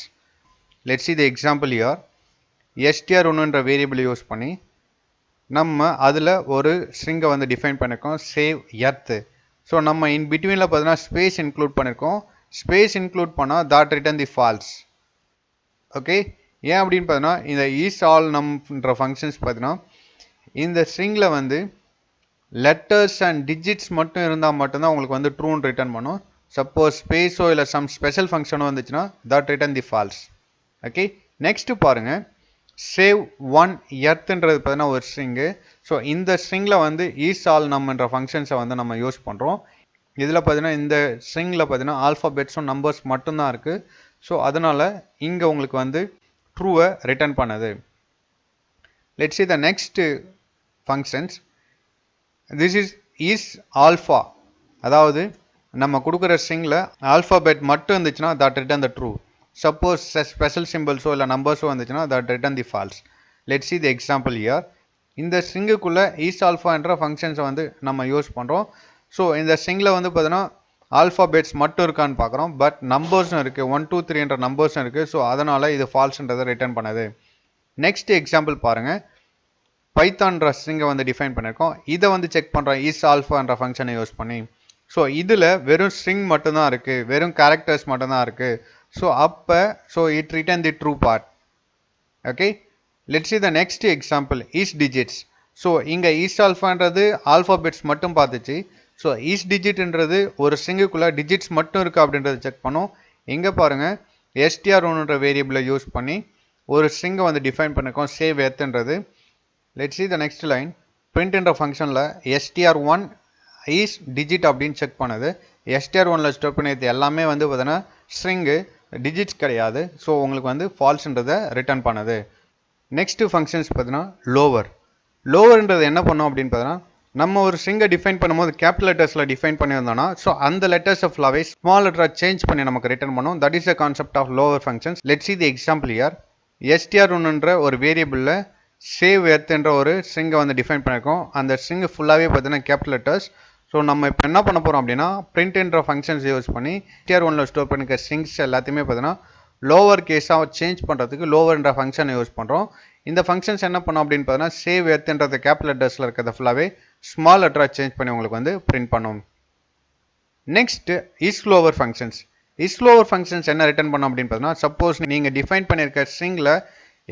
let's see the example here. str1ன்ற வேரியபிள் யூஸ் பண்ணி நம்ம அதில் ஒரு ஸ்ட்ரிங்கை வந்து டிஃபைன் பண்ணியிருக்கோம், சேவ் எர்த். ஸோ நம்ம இன் பிட்வீனில் பார்த்தீங்கன்னா ஸ்பேஸ் இன்க்ளூட் பண்ணியிருக்கோம். ஸ்பேஸ் இன்க்ளூட் பண்ணால் that return the false. Okay, ஏன் அப்படின்னு பார்த்தீங்கன்னா இந்த is all numன்ற ஃபங்க்ஷன்ஸ் பார்த்தீங்கன்னா இந்த ஸ்ட்ரிங்கில் வந்து லெட்டர்ஸ் அண்ட் டிஜிட்ஸ் மட்டும் இருந்தால் மட்டும்தான் உங்களுக்கு வந்து ட்ரூன்னு ரிட்டர்ன் பண்ணும். சப்போஸ் ஸ்பேஸோ இல்லை சம் ஸ்பெஷல் ஃபங்க்ஷனோ வந்துச்சுன்னா that return the false. Okay, next பாருங்கள், சேவ் ஒன் எர்த்ன்றது பார்த்தீங்கன்னா ஒரு ஸ்ட்ரிங்கு. ஸோ இந்த ஸ்ட்ரிங்கில் வந்து is all numன்ற ஃபங்க்ஷன்ஸை வந்து நம்ம யூஸ் பண்ணுறோம். இதில் பார்த்தீங்கன்னா இந்த ஸ்ட்ரிங்கில் பார்த்தீங்கன்னா ஆல்ஃபாபெட்ஸும் நம்பர்ஸ் மட்டும்தான் இருக்குது. ஸோ அதனால் இங்கே உங்களுக்கு வந்து ட்ரூவை ரிட்டர்ன் பண்ணுது. Let's see the next functions. this is alpha. அதாவது நம்ம கொடுக்குற ஸ்ட்ரிங்கில் ஆல்ஃபாபெட் மட்டும் இருந்துச்சுன்னா that return the true. Suppose special சிம்பிள்ஸோ இல்லை நம்பர்ஸோ வந்துச்சுன்னா that return the false. let's see the example here. இந்த ஸ்ட்ரிங்குக்குள்ளே is alpha என்ற ஃபங்க்ஷன்ஸை வந்து நம்ம யூஸ் பண்ணுறோம். ஸோ இந்த ஸ்ட்ரிங்கில் வந்து பார்த்தீங்கன்னா ஆல்ஃபாபெட்ஸ் மட்டும் இருக்கான்னு பார்க்குறோம், பட் நம்பர்ஸும் இருக்குது, 1 2 3 என்ற நம்பர்ஸும் இருக்குது. ஸோ அதனால் இது ஃபால்ஸ்ன்றதை ரிட்டர்ன் பண்ணுது. நெக்ஸ்ட் எக்ஸாம்பிள் பாருங்கள், பைத்தான்ற ஸ்ட்ரிங்கை வந்து டிஃபைன் பண்ணியிருக்கோம். இதை வந்து செக் பண்ணுறோம் is alpha என்ற ஃபங்க்ஷனை யூஸ் பண்ணி. ஸோ இதில் வெறும் ஸ்ட்ரிங் மட்டும்தான் இருக்குது, வெறும் கேரக்டர்ஸ் மட்டும்தான் இருக்குது. ஸோ அப்போ it return the true part. Okay, let's see the next example is digits. So இங்கே is alphaன்றது ஆல்ஃபாபெட்ஸ் மட்டும் பார்த்துச்சு. ஸோ is digitன்றது ஒரு ஸ்ட்ரிங்குக்குள்ளே டிஜிட்ஸ் மட்டும் இருக்குது அப்படின்றத செக் பண்ணோம். இங்கே பாருங்கள், str1ன்ற வேரியபிளை யூஸ் பண்ணி ஒரு ஸ்ட்ரிங்கை வந்து டிஃபைன் பண்ணியிருக்கோம், சேவ் எர்த்ன்றது. Let's see the next line. printன்ற ஃபங்க்ஷனில் str1 is digit அப்படின்னு செக் பண்ணுது. str1ல் ஸ்டோர் பண்ணியது எல்லாமே வந்து பார்த்தீங்கன்னா ஸ்ட்ரிங்கு, டிஜிட்ஸ் கிடையாது. ஸோ உங்களுக்கு வந்து ஃபால்ஸ்ன்றதை ரிட்டர்ன் பண்ணுது. நெக்ஸ்ட்டு ஃபங்க்ஷன்ஸ் பார்த்தீங்கன்னா லோவர்ன்றது என்ன பண்ணோம் அப்படின்னு பார்த்தீங்கன்னா நம்ம ஒரு ஸ்ட்ரிங்கை டிஃபைன் பண்ணும்போது கேபிட்டல் லெட்டர்ஸில் டிஃபைன் பண்ணியிருந்தோம்னா ஸோ அந்த லெட்டர்ஸை ஃபுல்லாகவே ஸ்மால் லெட்டராக சேஞ்ச் பண்ணி நமக்கு ரிட்டர்ன் பண்ணும். That is the concept of lower functions. Let's see the example here. str1ன்ற ஒரு வேரியபிளில் சேவ் எர்த்ன்ற ஒரு ஸ்ட்ரிங்கை வந்து டிஃபைன் பண்ணியிருக்கோம். அந்த ஸ்ட்ரிங்கு ஃபுல்லாகவே பார்த்தீங்கன்னா கேபிட்டல் லெட்டர்ஸ். ஸோ நம்ம இப்போ என்ன பண்ண போகிறோம் அப்படின்னா பிரிண்ட்ன்ற ஃபங்க்ஷன்ஸ் யூஸ் பண்ணி str1ல் ஸ்டோர் பண்ணிக்க ஸ்ட்ரிங்ஸ் எல்லாத்தையுமே பார்த்தீங்கன்னா லோவர் கேஸாக சேஞ்ச் பண்ணுறதுக்கு லோவர்ன்ற ஃபங்க்ஷனை யூஸ் பண்ணுறோம். இந்த ஃபங்க்ஷன்ஸ் என்ன பண்ணோம் அப்படின்னு பார்த்தீங்கன்னா சேவ் எர்த்ன்றது கேபிட்டல் லெட்டர்ஸில் இருக்கிறத ஃபுல்லாகவே ஸ்மால் லெட்டராக சேஞ்ச் பண்ணி உங்களுக்கு வந்து பிரிண்ட் பண்ணும். Next is lower functions. Is lower functions என்ன ரிட்டர்ன் பண்ணோம் அப்படின்னு பார்த்தீங்கன்னா சப்போஸ் நீங்கள் டிஃபைன் பண்ணியிருக்க ஸ்ட்ரிங்கில்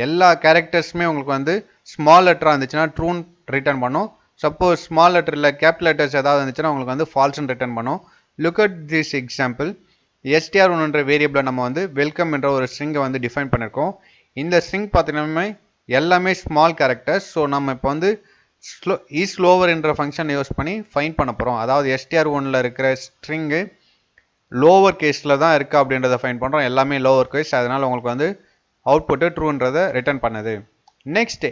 எல்லா கேரக்டர்ஸுமே உங்களுக்கு வந்து ஸ்மால் லெட்டராக இருந்துச்சுன்னா ட்ரூன் ரிட்டர்ன் பண்ணும். சப்போஸ் ஸ்மால் லெட்டர் இல்லை கேபிட்டல் லெட்டர்ஸ் ஏதாவது இருந்துச்சுன்னா உங்களுக்கு வந்து ஃபால்ஸ்ன்னு ரிட்டர்ன் பண்ணும். Look at this example. str1ன்ற வேரியபிளை நம்ம வந்து வெல்கம் என்ற ஒரு ஸ்ட்ரிங்கை வந்து டிஃபைன் பண்ணியிருக்கோம். இந்த ஸ்ட்ரிங் பார்த்தீங்கன்னா எல்லாமே ஸ்மால் கேரக்டர்ஸ். ஸோ நம்ம இப்போ வந்து ஸ்லோவர் என்ற ஃபங்க்ஷன் யூஸ் பண்ணி ஃபைண்ட் பண்ண போகிறோம். அதாவது str1ல இருக்கிற ஸ்ட்ரிங்கு லோவர் கேஸில் தான் இருக்குது அப்படின்றத ஃபைண்ட் பண்ணுறோம். எல்லாமே லோவர் கேஸ், அதனால் உங்களுக்கு வந்து அவுட்புட்டு ட்ரூன்றதை ரிட்டர்ன் பண்ணுது. நெக்ஸ்ட்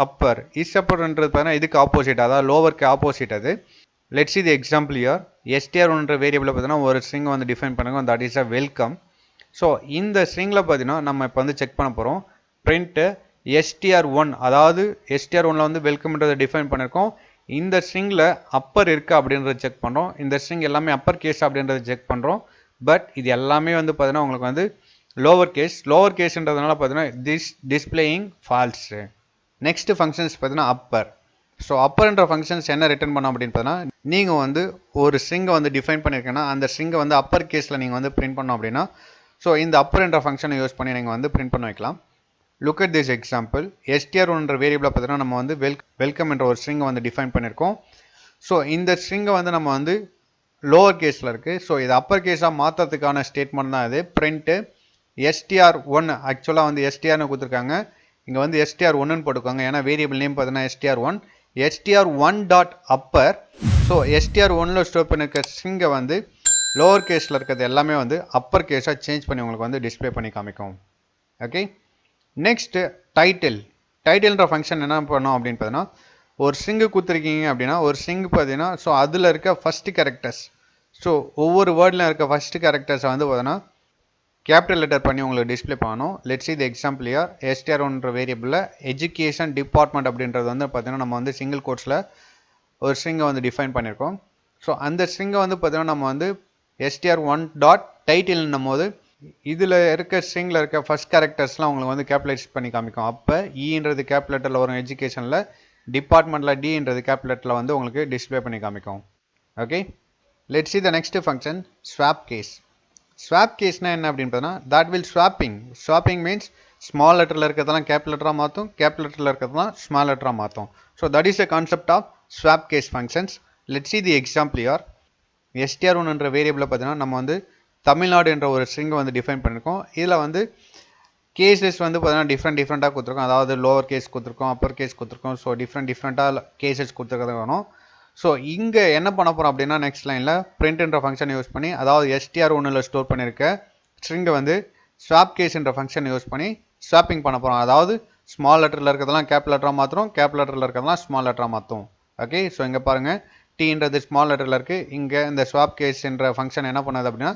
அப்பர்ன்றது பார்த்தீங்கன்னா இதுக்கு ஆப்போசிட், அதாவது லோவருக்கு ஆப்போசிட் அது. Let's see the example here. str1ன்ற வேரியபிளை பார்த்தீங்கன்னா ஒரு ஸ்ட்ரிங் வந்து டிஃபைன் பண்ணுங்க, that is a welcome. So இந்த ஸ்ட்ரிங்கில் பார்த்தீங்கன்னா நம்ம இப்போ வந்து செக் பண்ண போகிறோம். பிரிண்ட்டு str1, அதாவது str1ல வந்து வெல்கம்ன்றதை டிஃபைன் பண்ணியிருக்கோம். இந்த ஸ்ட்ரிங்கில் அப்பர் இருக்கா அப்படின்றத செக் பண்ணுறோம். இந்த ஸ்ட்ரிங் எல்லாமே அப்பர் கேஸ் அப்படின்றத செக் பண்ணுறோம். பட் இது எல்லாமே வந்து பார்த்தீங்கன்னா உங்களுக்கு வந்து லோவர் கேஸ்ன்றதுனால பார்த்தீங்கன்னா டிஸ்பிளேயிங் ஃபால்ஸு. நெக்ஸ்ட் ஃபங்க்ஷன்ஸ் பார்த்தீங்கன்னா அப்பர். ஸோ அப்பர்ன்ற ஃபங்க்ஷன்ஸ் என்ன ரிட்டர்ன் பண்ணோம் அப்படின்னு பார்த்தீங்கன்னா, நீங்கள் வந்து ஒரு ஸ்ட்ரிங்கை வந்து டிஃபைன் பண்ணியிருக்கேன்னா அந்த ஸ்ட்ரிங்கை வந்து அப்பர் கேஸில் நீங்கள் வந்து பிரிண்ட் பண்ணோம் அப்படின்னா, ஸோ இந்த அப்பர் என்ற ஃபங்க்ஷனை யூஸ் பண்ணி நீங்கள் வந்து பிரிண்ட் பண்ண வைக்கலாம். Look at this example. str1ன்ற வேரியபிளை பார்த்தீங்கன்னா நம்ம வந்து வெல்கம் என்ற ஒரு ஸ்ட்ரிங்கை வந்து டிஃபைன் பண்ணியிருக்கோம். ஸோ இந்த ஸ்ட்ரிங்கை வந்து நம்ம வந்து லோவர் கேஸில் இருக்குது. ஸோ இது அப்பர் கேஸாக மாற்றுறதுக்கான ஸ்டேட்மெண்ட் தான் இது. பிரிண்ட்டு str1, ஆக்சுவலாக வந்து strன்னு கொடுத்துருக்காங்க, இங்கே வந்து str1ன்னு போட்டுக்கோங்க, ஏன்னா வேரியபிள் நேம் பார்த்தீங்கன்னா str1 டாட் அப்பர். ஸோ str1ல ஸ்டோர் பண்ணியிருக்க ஸ்ட்ரிங்கை வந்து லோவர் கேஸில் இருக்கிறது எல்லாமே வந்து அப்பர் கேஸாக சேஞ்ச் பண்ணி உங்களுக்கு வந்து டிஸ்பிளே பண்ணி காமிக்கும். ஓகே. நெக்ஸ்ட் டைட்டில்ன்ற ஃபங்க்ஷன் என்ன பண்ணோம் அப்படின்னு பார்த்தீங்கன்னா, ஒரு ஸ்ட்ரிங்கு கொடுத்துருக்கீங்க அப்படின்னா ஒரு ஸ்ட்ரிங் பார்த்தீங்கன்னா ஸோ அதில் இருக்க ஃபஸ்ட்டு கேரக்டர்ஸ், ஸோ ஒவ்வொரு வேர்டில் இருக்க ஃபஸ்ட்டு கேரக்டர்ஸை வந்து பார்த்தீங்கன்னா கேபிட்டல் லெட்டர் பண்ணி உங்களுக்கு டிஸ்பிளே பண்ணணும். Let's see the example here. str1ன்ற வேரியபிளில் எஜுகேஷன் டிபார்ட்மெண்ட் அப்படின்றது வந்து பார்த்தீங்கன்னா நம்ம வந்து சிங்கிள் கோட்ஸில் ஒரு ஸ்ட்ரிங்கை வந்து டிஃபைன் பண்ணியிருக்கோம். ஸோ அந்த ஸ்ட்ரிங்கை வந்து பார்த்தீங்கன்னா நம்ம வந்து str1 டாட் டைட்டில்னும் போது இதில் இருக்க ஸ்ட்ரிங்கில் இருக்க ஃபஸ்ட் கேரக்டர்ஸ்லாம் உங்களுக்கு வந்து கேபிட்டலைஸ் பண்ணி காமிக்கும். அப்போ ஈன்றது கேபிட்டல் வரும் எஜுகேஷனில், டிபார்ட்மெண்ட்டில் டின்றது கேபிட்டலில் வந்து உங்களுக்கு டிஸ்பிளே பண்ணி காமிக்கும். Okay. Let's see the next function swap case. Swap கேஸ்னால் என்ன அப்படின்னு பார்த்தீங்கன்னா, that will swapping means small லெட்டரில் இருக்கிறதெல்லாம் கேபிட்டல் லெட்டராக மாற்றும், கேபிட்டல் லெட்டரில் இருக்கிறதெல்லாம் ஸ்மால் லெட்டராக மாற்றும். So that is a concept of swap case functions. Let's see the example here. str1ன்ற வேரியபிளை பார்த்தீங்கன்னா நம்ம வந்து தமிழ்நாடு என்ற ஒரு ஸ்ட்ரிங்கை வந்து டிஃபைன் பண்ணியிருக்கோம். இதில் வந்து கேசஸ் வந்து பார்த்தீங்கன்னா டிஃப்ரெண்ட்டாக கொடுத்துருக்கோம், அதாவது லோவர் கேஸ் கொடுத்துருக்கோம், அப்பர் கேஸ் கொடுத்துருக்கோம். ஸோ டிஃப்ரெண்ட்டாக கேசஸ் கொடுத்துருக்கிறது வேணும். ஸோ இங்கே என்ன பண்ண போகிறோம் அப்படின்னா, நெக்ஸ்ட் லைனில் பிரிண்ட்ன்ற ஃபங்க்ஷன் யூஸ் பண்ணி, அதாவது str1ல ஸ்டோர் பண்ணியிருக்க ஸ்ட்ரிங்கை வந்து ஸ்வாப் கேஸ்ன்ற ஃபங்க்ஷன் யூஸ் பண்ணி ஸ்வாப்பிங் பண்ண போகிறோம். அதாவது ஸ்மால் லெட்டரில் இருக்கிறதெல்லாம் கேபிட்டல் லெட்டராக மாற்றும், கேபிட்டல் லெட்டரில் இருக்கிறதெல்லாம் ஸ்மால் லெட்டராக மாற்றும். ஓகே. ஸோ இங்கே பாருங்கள், டீன்றது ஸ்மால் லெட்டரில் இருக்குது. இங்கே இந்த ஸ்வாப் கேஸ் என்ற ஃபங்க்ஷன் என்ன பண்ணுது அப்படின்னா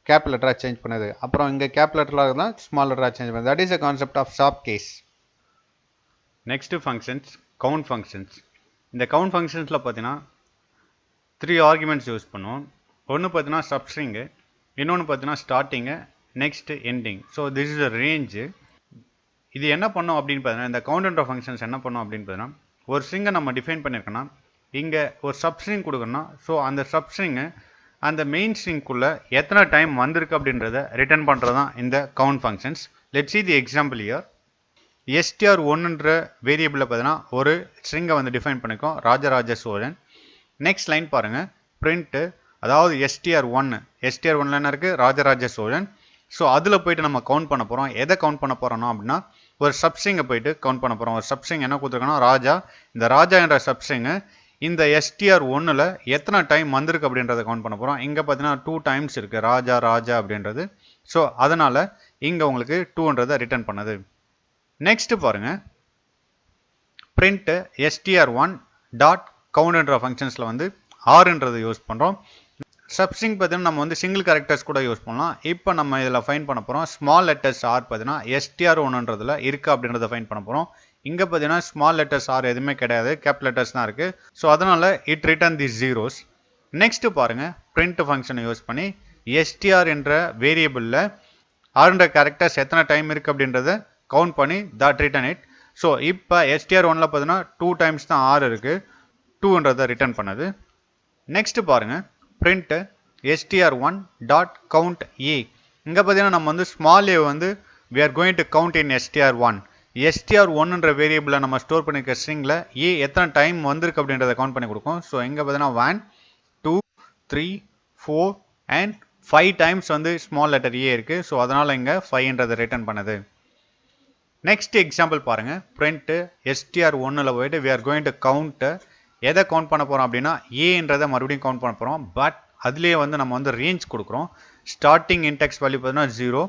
கேபிட்டல் லெட்டராக சேஞ்ச் பண்ணுது. அப்புறம் இங்கே கேபிட்டல் லெட்டராக இருந்தால் ஸ்மால் லெட்டராக சேஞ்ச் பண்ணுது. That is a concept of swap case. Next functions count functions. இந்த கவுண்ட் ஃபங்க்ஷன்ஸில் பார்த்தீங்கன்னா 3 ஆர்குமெண்ட்ஸ் யூஸ் பண்ணுவோம். ஒன்று பார்த்தீங்கன்னா சப்ஸ்ட்ரிங்கு, இன்னொன்று பார்த்தீங்கன்னா starting, next ending. So this is a range. இது என்ன பண்ணோம் அப்படின்னு பார்த்தீங்கன்னா, இந்த கவுண்ட்ன்ற ஃபங்க்ஷன்ஸ் என்ன பண்ணோம் அப்படின்னு பார்த்தீங்கன்னா, ஒரு ஸ்ட்ரிங்கை நம்ம டிஃபைன் பண்ணியிருக்கோன்னா இங்கே ஒரு சப்ஸ்ட்ரிங் கொடுக்கணும்னா, ஸோ அந்த சப்ஸ்ட்ரிங்கை அந்த மெயின் ஸ்ட்ரிங்குள்ளே எத்தனை டைம் வந்திருக்கு அப்படின்றத ரிட்டர்ன் பண்ணுறது தான் இந்த count functions. Let's see the example here. str1ன்ற வேரியபிளில் பார்த்தீங்கன்னா ஒரு ஸ்ட்ரிங்கை வந்து டிஃபைன் பண்ணிக்கோம், ராஜராஜ சோழன். நெக்ஸ்ட் லைன் பாருங்கள், பிரிண்ட்டு, அதாவது str1ல என்ன இருக்குது, ராஜராஜ சோழன். ஸோ அதில் போய்ட்டு நம்ம கவுண்ட் பண்ண போகிறோம். எதை கவுண்ட் பண்ண போகிறோம்னா அப்படின்னா ஒரு சப்ஸ்ட்ரிங்கை போய்ட்டு கவுண்ட் பண்ண போகிறோம். ஒரு சப்ஸ்ட்ரிங் என்ன கொடுத்துருக்கோன்னா ராஜா. இந்த ராஜா என்ற சப்ஸ்ட்ரிங்கு இந்த str1ல எத்தனை டைம் வந்திருக்கு அப்படின்றத கவுண்ட் பண்ண போகிறோம். இங்கே பார்த்தீங்கன்னா 2 டைம்ஸ் இருக்குது ராஜா அப்படின்றது. ஸோ அதனால் இங்கே உங்களுக்கு 2ன்றதை ரிட்டர்ன் பண்ணுது. நெக்ஸ்ட் பாருங்கள், பிரிண்ட்டு str1 டாட் கவுண்ட்ன்ற ஃபங்க்ஷன்ஸில் வந்து ஆர்ன்றது யூஸ் பண்ணுறோம். சப்ஸ்ட்ரிங் பார்த்தீங்கன்னா நம்ம வந்து சிங்கிள் கேரக்டர்ஸ் கூட யூஸ் பண்ணலாம். இப்போ நம்ம இதில் ஃபைன் பண்ண போகிறோம் ஸ்மால் லெட்டர்ஸ் ஆர் பார்த்தீங்கன்னா str1ன்றதில் இருக்குது அப்படின்றத ஃபைன் பண்ண போகிறோம். இங்கே பார்த்தீங்கன்னா ஸ்மால் லெட்டர்ஸ் ஆர் எதுவுமே கிடையாது, கேபிட்டல் லெட்டர்ஸ் தான் இருக்குது. ஸோ அதனால் it return the zeros. Next பாருங்கள், பிரிண்ட் ஃபங்க்ஷனை யூஸ் பண்ணி str என்ற வேரியபிளில் ஆர்ன்ற கேரக்டர்ஸ் எத்தனை டைம் இருக்குது அப்படின்றத கவுண்ட் பண்ணி தட் ரிட்டர்ன் இட். ஸோ இப்போ str1ல பார்த்தீங்கன்னா 2 டைம்ஸ் தான் ஆர் இருக்குது, 2ன்றதை ரிட்டர்ன் பண்ணுது. நெக்ஸ்ட்டு பாருங்கள், பிரிண்ட் str1 டாட் கவுண்ட் ஏ. இங்கே பார்த்தீங்கன்னா நம்ம வந்து ஸ்மால் ஏ வந்து we are going to count in str1. str1ன்ற வேரியபிளை நம்ம ஸ்டோர் பண்ணியிருக்க ஸ்ட்ரிங்கில் ஏ எத்தனை டைம் வந்திருக்கு அப்படின்றத கவுண்ட் பண்ணி கொடுக்கும். ஸோ இங்கே பார்த்தீங்கன்னா 1 2 3 4 and 5 டைம்ஸ் வந்து ஸ்மால் லெட்டர் ஏ இருக்குது. ஸோ அதனால் இங்கே 5ன்றதை ரிட்டர்ன் பண்ணுது. நெக்ஸ்ட் எக்ஸாம்பிள் பாருங்க. print str1ல போயிட்டு we are going to count எதை கவுண்ட் பண்ண போறோம் அப்படின்னா ஏன்றதை மறுபடியும் கவுண்ட் பண்ண போறோம். பட் அதுலயே வந்து நம்ம வந்து ரேஞ்ச் கொடுக்குறோம். ஸ்டார்டிங் இன்டெக்ஸ் வேல்யூ பார்த்தீங்கன்னா 0,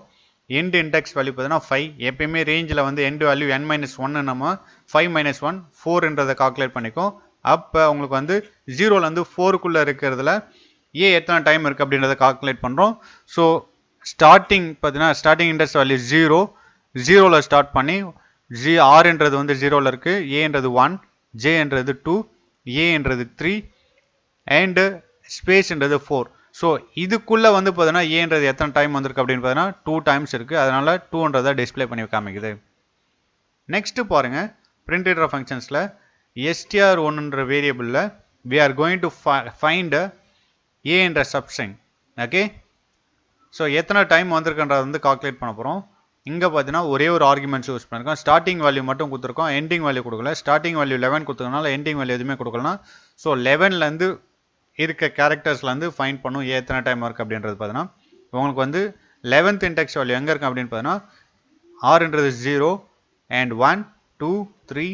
எண்ட் இன்டெக்ஸ் வேல்யூ பார்த்தீங்கன்னா 5. எப்பயுமே ரேஞ்சில் வந்து எண்ட் வேல்யூ n-1 நம்ம 5 - 1 4ன்றதை கால்குலேட் பண்ணிக்கோ. அப்போ உங்களுக்கு வந்து 0லேருந்து 4க்குள்ளே இருக்கிறதுல ஏ எத்தனை டைம் இருக்குது அப்படின்றத கால்குலேட் பண்ணுறோம். ஸோ ஸ்டார்டிங் பார்த்தீங்கன்னா ஸ்டார்டிங் இன்டெக்ஸ் வேல்யூ 0ல் ஸ்டார்ட் பண்ணி ஆர்ன்றது வந்து 0ல் இருக்குது, ஏன்றது 1, ஜேன்றது 2, ஏன்றது 3 அண்டு ஸ்பேஸ்ன்றது 4. ஸோ இதுக்குள்ளே வந்து பார்த்தீங்கன்னா ஏன்றது எத்தனை டைம் வந்திருக்கு அப்படின்னு பார்த்தீங்கன்னா 2 டைம்ஸ் இருக்குது. அதனால் 2ன்றதை டிஸ்பிளே பண்ணி காமிக்குது. நெக்ஸ்ட்டு பாருங்கள், பிரிண்டட் ஃபங்க்ஷன்ஸில் str1ன்ற வேரியபிளில் we are going to find a என்ற சப்ஸ்ட்ரிங். ஓகே, ஸோ எத்தனை டைம் வந்திருக்குன்றதை வந்து கால்குலேட் பண்ண போகிறோம். இங்கே பார்த்தீங்கன்னா ஒரே ஒரு ஆர்குமெண்ட்ஸ் யூஸ் பண்ணியிருக்கோம். ஸ்டார்டிங் வேல்யூ மட்டும் கொடுத்துருக்கோம், எண்டிங் வேல்யூ கொடுக்கல. ஸ்டார்டிங் வேல்யூ 11 கொடுத்துருக்கனால எண்டிங் வேல்யூ எதுவுமே கொடுக்கலாம். ஸோ 11லேருந்து இருக்க கேரக்டர்ஸ்லேருந்து ஃபைண்ட் பண்ணும் எத்தனை டைம் இருக்குது அப்படின்றது பார்த்தீங்கன்னா உங்களுக்கு வந்து 11th இன்டெக்ஸ் வேல்யூ எங்கே இருக்குது அப்படின்னு பார்த்தீங்கன்னா ஆர்ன்றது 0 அண்ட் 1 2 3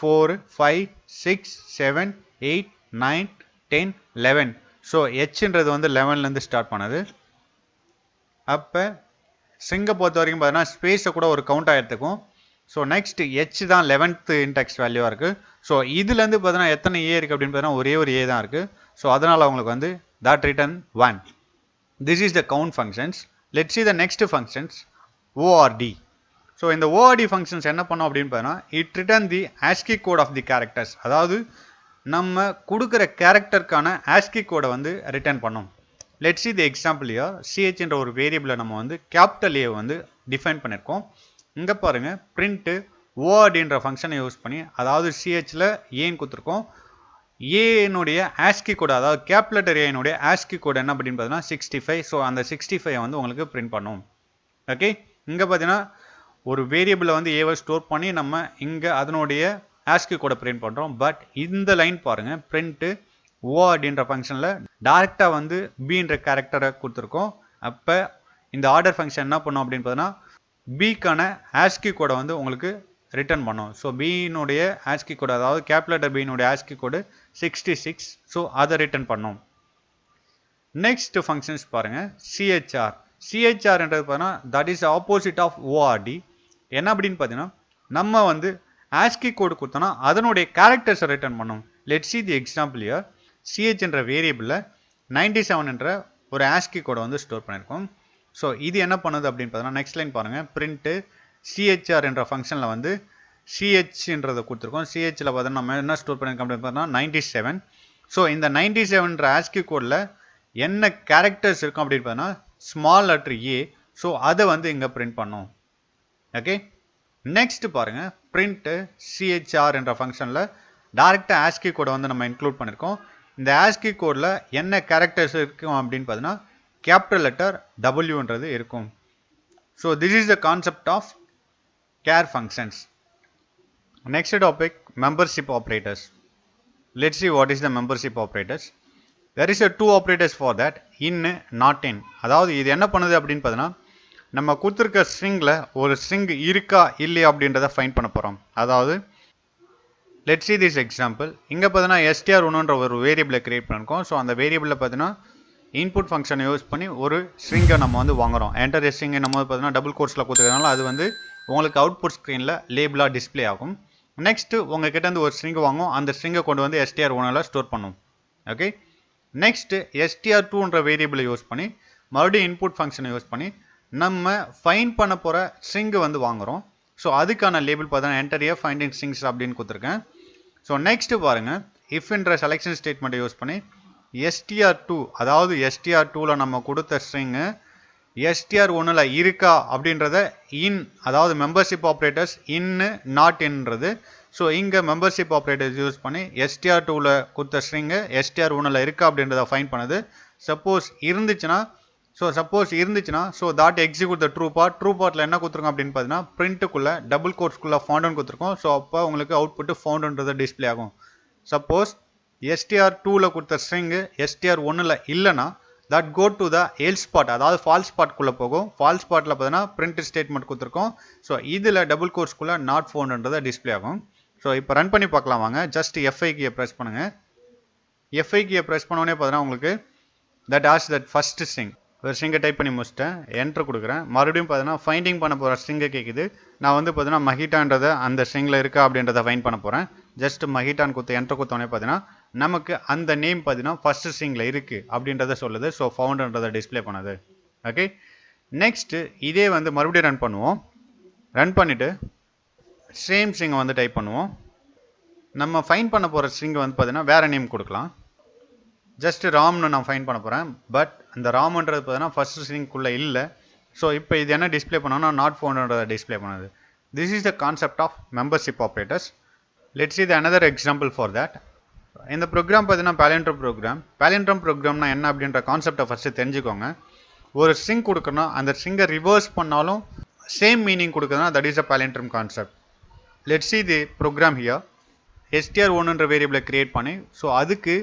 4 5 6 7 8 9 10 11. ஸோ ஹெச்ன்றது வந்து 11லேருந்து ஸ்டார்ட் பண்ணது. அப்போ ஸ்ட்ரிங்கை பொறுத்த வரைக்கும் பார்த்தீங்கன்னா ஸ்பேஸை கூட ஒரு கவுண்ட் ஆகிருக்கும். ஸோ நெக்ஸ்ட் ஹெச் தான் 11th இன்டெக்ஸ் வேல்யூவாக இருக்குது. ஸோ இதுலேருந்து பார்த்தீங்கன்னா எத்தனை ஏ இருக்குது அப்படின்னு பார்த்தீங்கன்னா ஒரே ஒரு ஏ தான் இருக்குது. ஸோ அதனால் உங்களுக்கு வந்து that return 1. This is the count functions. Let's see the next functions, ORD. So இந்த ORD functions என்ன பண்ணோம் அப்படின்னு பார்த்தீங்கன்னா it return the ASCII code of the characters. அதாவது நம்ம கொடுக்குற கேரக்டருக்கான ASCII கோடை வந்து ரிட்டர்ன் பண்ணோம். Let's see the example here. ch என்ற ஒரு வேரியபிளை நம்ம வந்து கேபிட்டல் ஏ வந்து டிஃபைன் பண்ணியிருக்கோம். இங்கே பாருங்கள், print ORDன்ற ஃபங்க்ஷனை யூஸ் பண்ணி, அதாவது chல ஏன்னு கொடுத்துருக்கோம். ஏனுடைய ASCII கோடு, அதாவது கேப்லெட்டர் ஏனுடைய ASCII கோடு என்ன அப்படின்னு பார்த்தீங்கன்னா 65. ஸோ அந்த 65 வந்து உங்களுக்கு பிரிண்ட் பண்ணும். ஓகே, இங்கே பார்த்தீங்கன்னா ஒரு வேரியபிளை வந்து ஏவை ஸ்டோர் பண்ணி நம்ம இங்கே அதனுடைய ASCII கோடை பிரிண்ட் பண்ணுறோம். பட் இந்த லைன் பாருங்கள், பிரிண்ட் ORDன்ற ஃபங்க்ஷனில் டேரெக்டாக வந்து பின்ற கேரக்டரை கொடுத்துருக்கோம். அப்போ இந்த ஆர்டர் ஃபங்க்ஷன் என்ன பண்ணோம் அப்படின்னு பார்த்தீங்கன்னா பிக்கான ASCII கோடை வந்து உங்களுக்கு ரிட்டர்ன் பண்ணோம். ஸோ பியினுடைய ASCII கோடு, அதாவது கேப்லெட்டர் பியினுடைய ASCII கோடு 66. ஸோ அதை ரிட்டர்ன் பண்ணோம். நெக்ஸ்ட் ஃபங்க்ஷன்ஸ் பாருங்கள், சிஹெச்ஆர்ன்றது பார்த்தீங்கன்னா that is opposite of ORD. என்ன அப்படின்னு பார்த்தீங்கன்னா நம்ம வந்து ASCII கோடு கொடுத்தோன்னா அதனுடைய கேரக்டர்ஸை ரிட்டர்ன் பண்ணோம். Let's see the example here. ch என்ற வேரியபிளில் 97 என்ற ஒரு ASCII கோடை வந்து ஸ்டோர் பண்ணியிருக்கோம். ஸோ இது என்ன பண்ணுது அப்படின்னு பார்த்தீங்கன்னா நெக்ஸ்ட் லைன் பாருங்கள், பிரிண்ட்டு சிஹெச்ஆர் என்ற ஃபங்க்ஷனில் வந்து சிஹெச்ன்றதை கொடுத்துருக்கோம். சிஹெச்சில் பார்த்தீங்கன்னா நம்ம என்ன ஸ்டோர் பண்ணியிருக்கோம் அப்படின்னு பார்த்தீங்கன்னா 97. ஸோ இந்த 97ன்ற ASCII கோடில் என்ன கேரக்டர்ஸ் இருக்கும் அப்படின்னு பார்த்தீங்கன்னா ஸ்மால் லெட்டர் ஏ. ஸோ அதை வந்து இங்கே பிரிண்ட் பண்ணோம். ஓகே, நெக்ஸ்ட் பாருங்கள், பிரிண்ட்டு சிஹெச்ஆர் என்ற ஃபங்க்ஷனில் டேரெக்டாக ASCII கோடை வந்து நம்ம இன்க்ளூட் பண்ணியிருக்கோம். இந்த ASCII கோடில் என்ன கேரக்டர்ஸ் இருக்கும் அப்படின்னு பார்த்தீங்கன்னா கேபிட்டல் லெட்டர் டபிள்யூன்றது இருக்கும். So this is the concept of care functions. Next topic, membership operators. Let's see what is the membership operators. There is a two operators for that, in, not in. அதாவது இது என்ன பண்ணுது அப்படின்னு பார்த்தீங்கன்னா நம்ம கொடுத்துருக்க ஸ்ட்ரிங்கில் ஒரு ஸ்ட்ரிங் இருக்கா இல்லையா அப்படின்றத ஃபைண்ட் பண்ண போகிறோம். அதாவது லெட்ஸ் see this example. இங்கே பார்த்தீங்கன்னா str1ன்ற ஒரு வேரியபிளை கிரியேட் பண்ணிருக்கோம். ஸோ அந்த வேரியபிளில் பார்த்தீங்கன்னா இன்புட் ஃபங்க்ஷனை யூஸ் பண்ணி ஒரு ஸ்ட்ரிங்கை நம்ம வந்து வாங்குறோம். என்டர் ஸ்ட்ரிங்கை நம்ம பார்த்தீங்கன்னா டபுள் கோட்ஸில் கொடுத்துருக்கனால அது வந்து உங்களுக்கு அவுட்புட் ஸ்க்ரீனில் லேபிளாக டிஸ்பிளே ஆகும். நெக்ஸ்ட்டு உங்கள் கிட்ட இருந்து ஒரு ஸ்ட்ரிங் வாங்கும், அந்த ஸ்ட்ரிங்கை கொண்டு வந்து str1ல் ஸ்டோர் பண்ணும். ஓகே, நெக்ஸ்ட்டு str2ன்ற வேரியபிளை யூஸ் பண்ணி மறுபடியும் இன்புட் ஃபங்க்ஷனை யூஸ் பண்ணி நம்ம ஃபைண்ட் பண்ண போகிற ஸ்ட்ரிங்கு வந்து வாங்குகிறோம். ஸோ அதுக்கான லேபிள் பார்த்தீங்கன்னா என்டர் ஏ ஃபைண்டிங் ஸ்ட்ரிங்ஸ் அப்படின்னு கொடுத்துருக்கேன். ஸோ நெக்ஸ்ட்டு பாருங்கள், இஃப்ன்ற செலெக்ஷன் ஸ்டேட்மெண்ட்டை யூஸ் பண்ணி str2, அதாவது str2ல் நம்ம கொடுத்த ஸ்ட்ரிங்கு str1ல் இருக்கா அப்படின்றத இன், அதாவது மெம்பர்ஷிப் ஆப்ரேட்டர்ஸ் இன்னு நாட் இன்றது. ஸோ இங்கே மெம்பர்ஷிப் ஆப்ரேட்டர்ஸ் யூஸ் பண்ணி str2ல் கொடுத்த ஸ்ட்ரிங்கு str1ல் இருக்கா அப்படின்றத ஃபைண்ட் பண்ணுது. சப்போஸ் இருந்துச்சுன்னா so that execute the true part. True பார்ட்டில் என்ன கொடுத்துருக்கோம் அப்படின்னு பார்த்தீங்கன்னா பிரிண்ட்டுக்குள்ளே டபுள் கோட்ஸ்குள்ளே ஃபவுண்டுன்னு கொடுத்துருக்கோம். ஸோ அப்போ உங்களுக்கு அவுட்புட்டு ஃபவுண்டுன்றது டிஸ்பிளே ஆகும். சப்போஸ் str2ல் கொடுத்த ஸ்ட்ரிங்கு str1ல் இல்லைன்னா that go to the else part, அதாவது false part குள்ள போகும். false partல பார்த்தீங்கன்னா print statement கொடுத்துருக்கோம். ஸோ இதில் டபுள் கோர்ஸ்க்குள்ள not foundன்றதை டிஸ்பிளே ஆகும். ஸோ இப்போ ரன் பண்ணி பார்க்கலாம் வாங்க. ஜஸ்ட் F5 கீயை ப்ரெஸ் பண்ணுங்க. F5 கீயை ப்ரெஸ் பண்ணோடனே பார்த்தீங்கன்னா உங்களுக்கு that asks that first string. ஒரு ஸ்ட்ரிங்கை டைப் பண்ணி முடிச்சிட்டேன், என்ட்ரு கொடுக்குறேன். மறுபடியும் பார்த்தீங்கன்னா ஃபைண்டிங் பண்ண போகிற ஸ்ட்ரிங்கை கேட்குது. நான் வந்து பார்த்தீங்கன்னா மஹிட்டான்றதை அந்த ஸ்ட்ரிங்கில் இருக்கா அப்படின்றத ஃபைண்ட் பண்ண போகிறேன். ஜஸ்ட் மஹிட்டான் கொடுத்து என்ட்ரு கொடுத்தோடனே பார்த்தீங்கன்னா நமக்கு அந்த நேம் பார்த்தீங்கன்னா ஃபர்ஸ்ட் ஸ்ட்ரிங்கில் இருக்குது அப்படின்றத சொல்லுது. ஸோ ஃபவுண்டுன்றதை டிஸ்பிளே பண்ணுது. ஓகே, நெக்ஸ்ட்டு இதே வந்து மறுபடியும் ரன் பண்ணுவோம். ரன் பண்ணிவிட்டு சேம் ஸ்ட்ரிங்கை வந்து டைப் பண்ணுவோம். நம்ம ஃபைண்ட் பண்ண போகிற ஸ்ட்ரிங்கை வந்து பார்த்தீங்கன்னா வேறு நேம் கொடுக்கலாம். ஜஸ்ட் ராம்னு நான் ஃபைண்ட் பண்ண போகிறேன். பட் அந்த ராம்ன்றது பார்த்தீங்கன்னா ஃபர்ஸ்ட் ஸ்ட்ரிங்குள்ளே இல்லை. ஸோ இப்போ இது என்ன டிஸ்பிளே பண்ணோன்னா நாட் ஃபவுண்டுன்றதை டிஸ்பிளே பண்ணுது. This is the concept of membership operators. Let's see the another example for that. இந்த ப்ரோக்ராம் பார்த்தீங்கன்னா palindrome ப்ரோக்ராம். palindrome ப்ரோக்ராம்னா என்ன அப்படின்ற கான்செப்டை ஃபஸ்ட்டு தெரிஞ்சுக்கோங்க. ஒரு ஸ்ட்ரிங் கொடுக்கணும், அந்த ஸ்ட்ரிங்கை ரிவர்ஸ் பண்ணாலும் சேம் மீனிங் கொடுக்குதுன்னா that is a palindrome concept. Let's see the program here. str1ன்ற வேரியபிளை கிரியேட் பண்ணி ஸோ அதுக்கு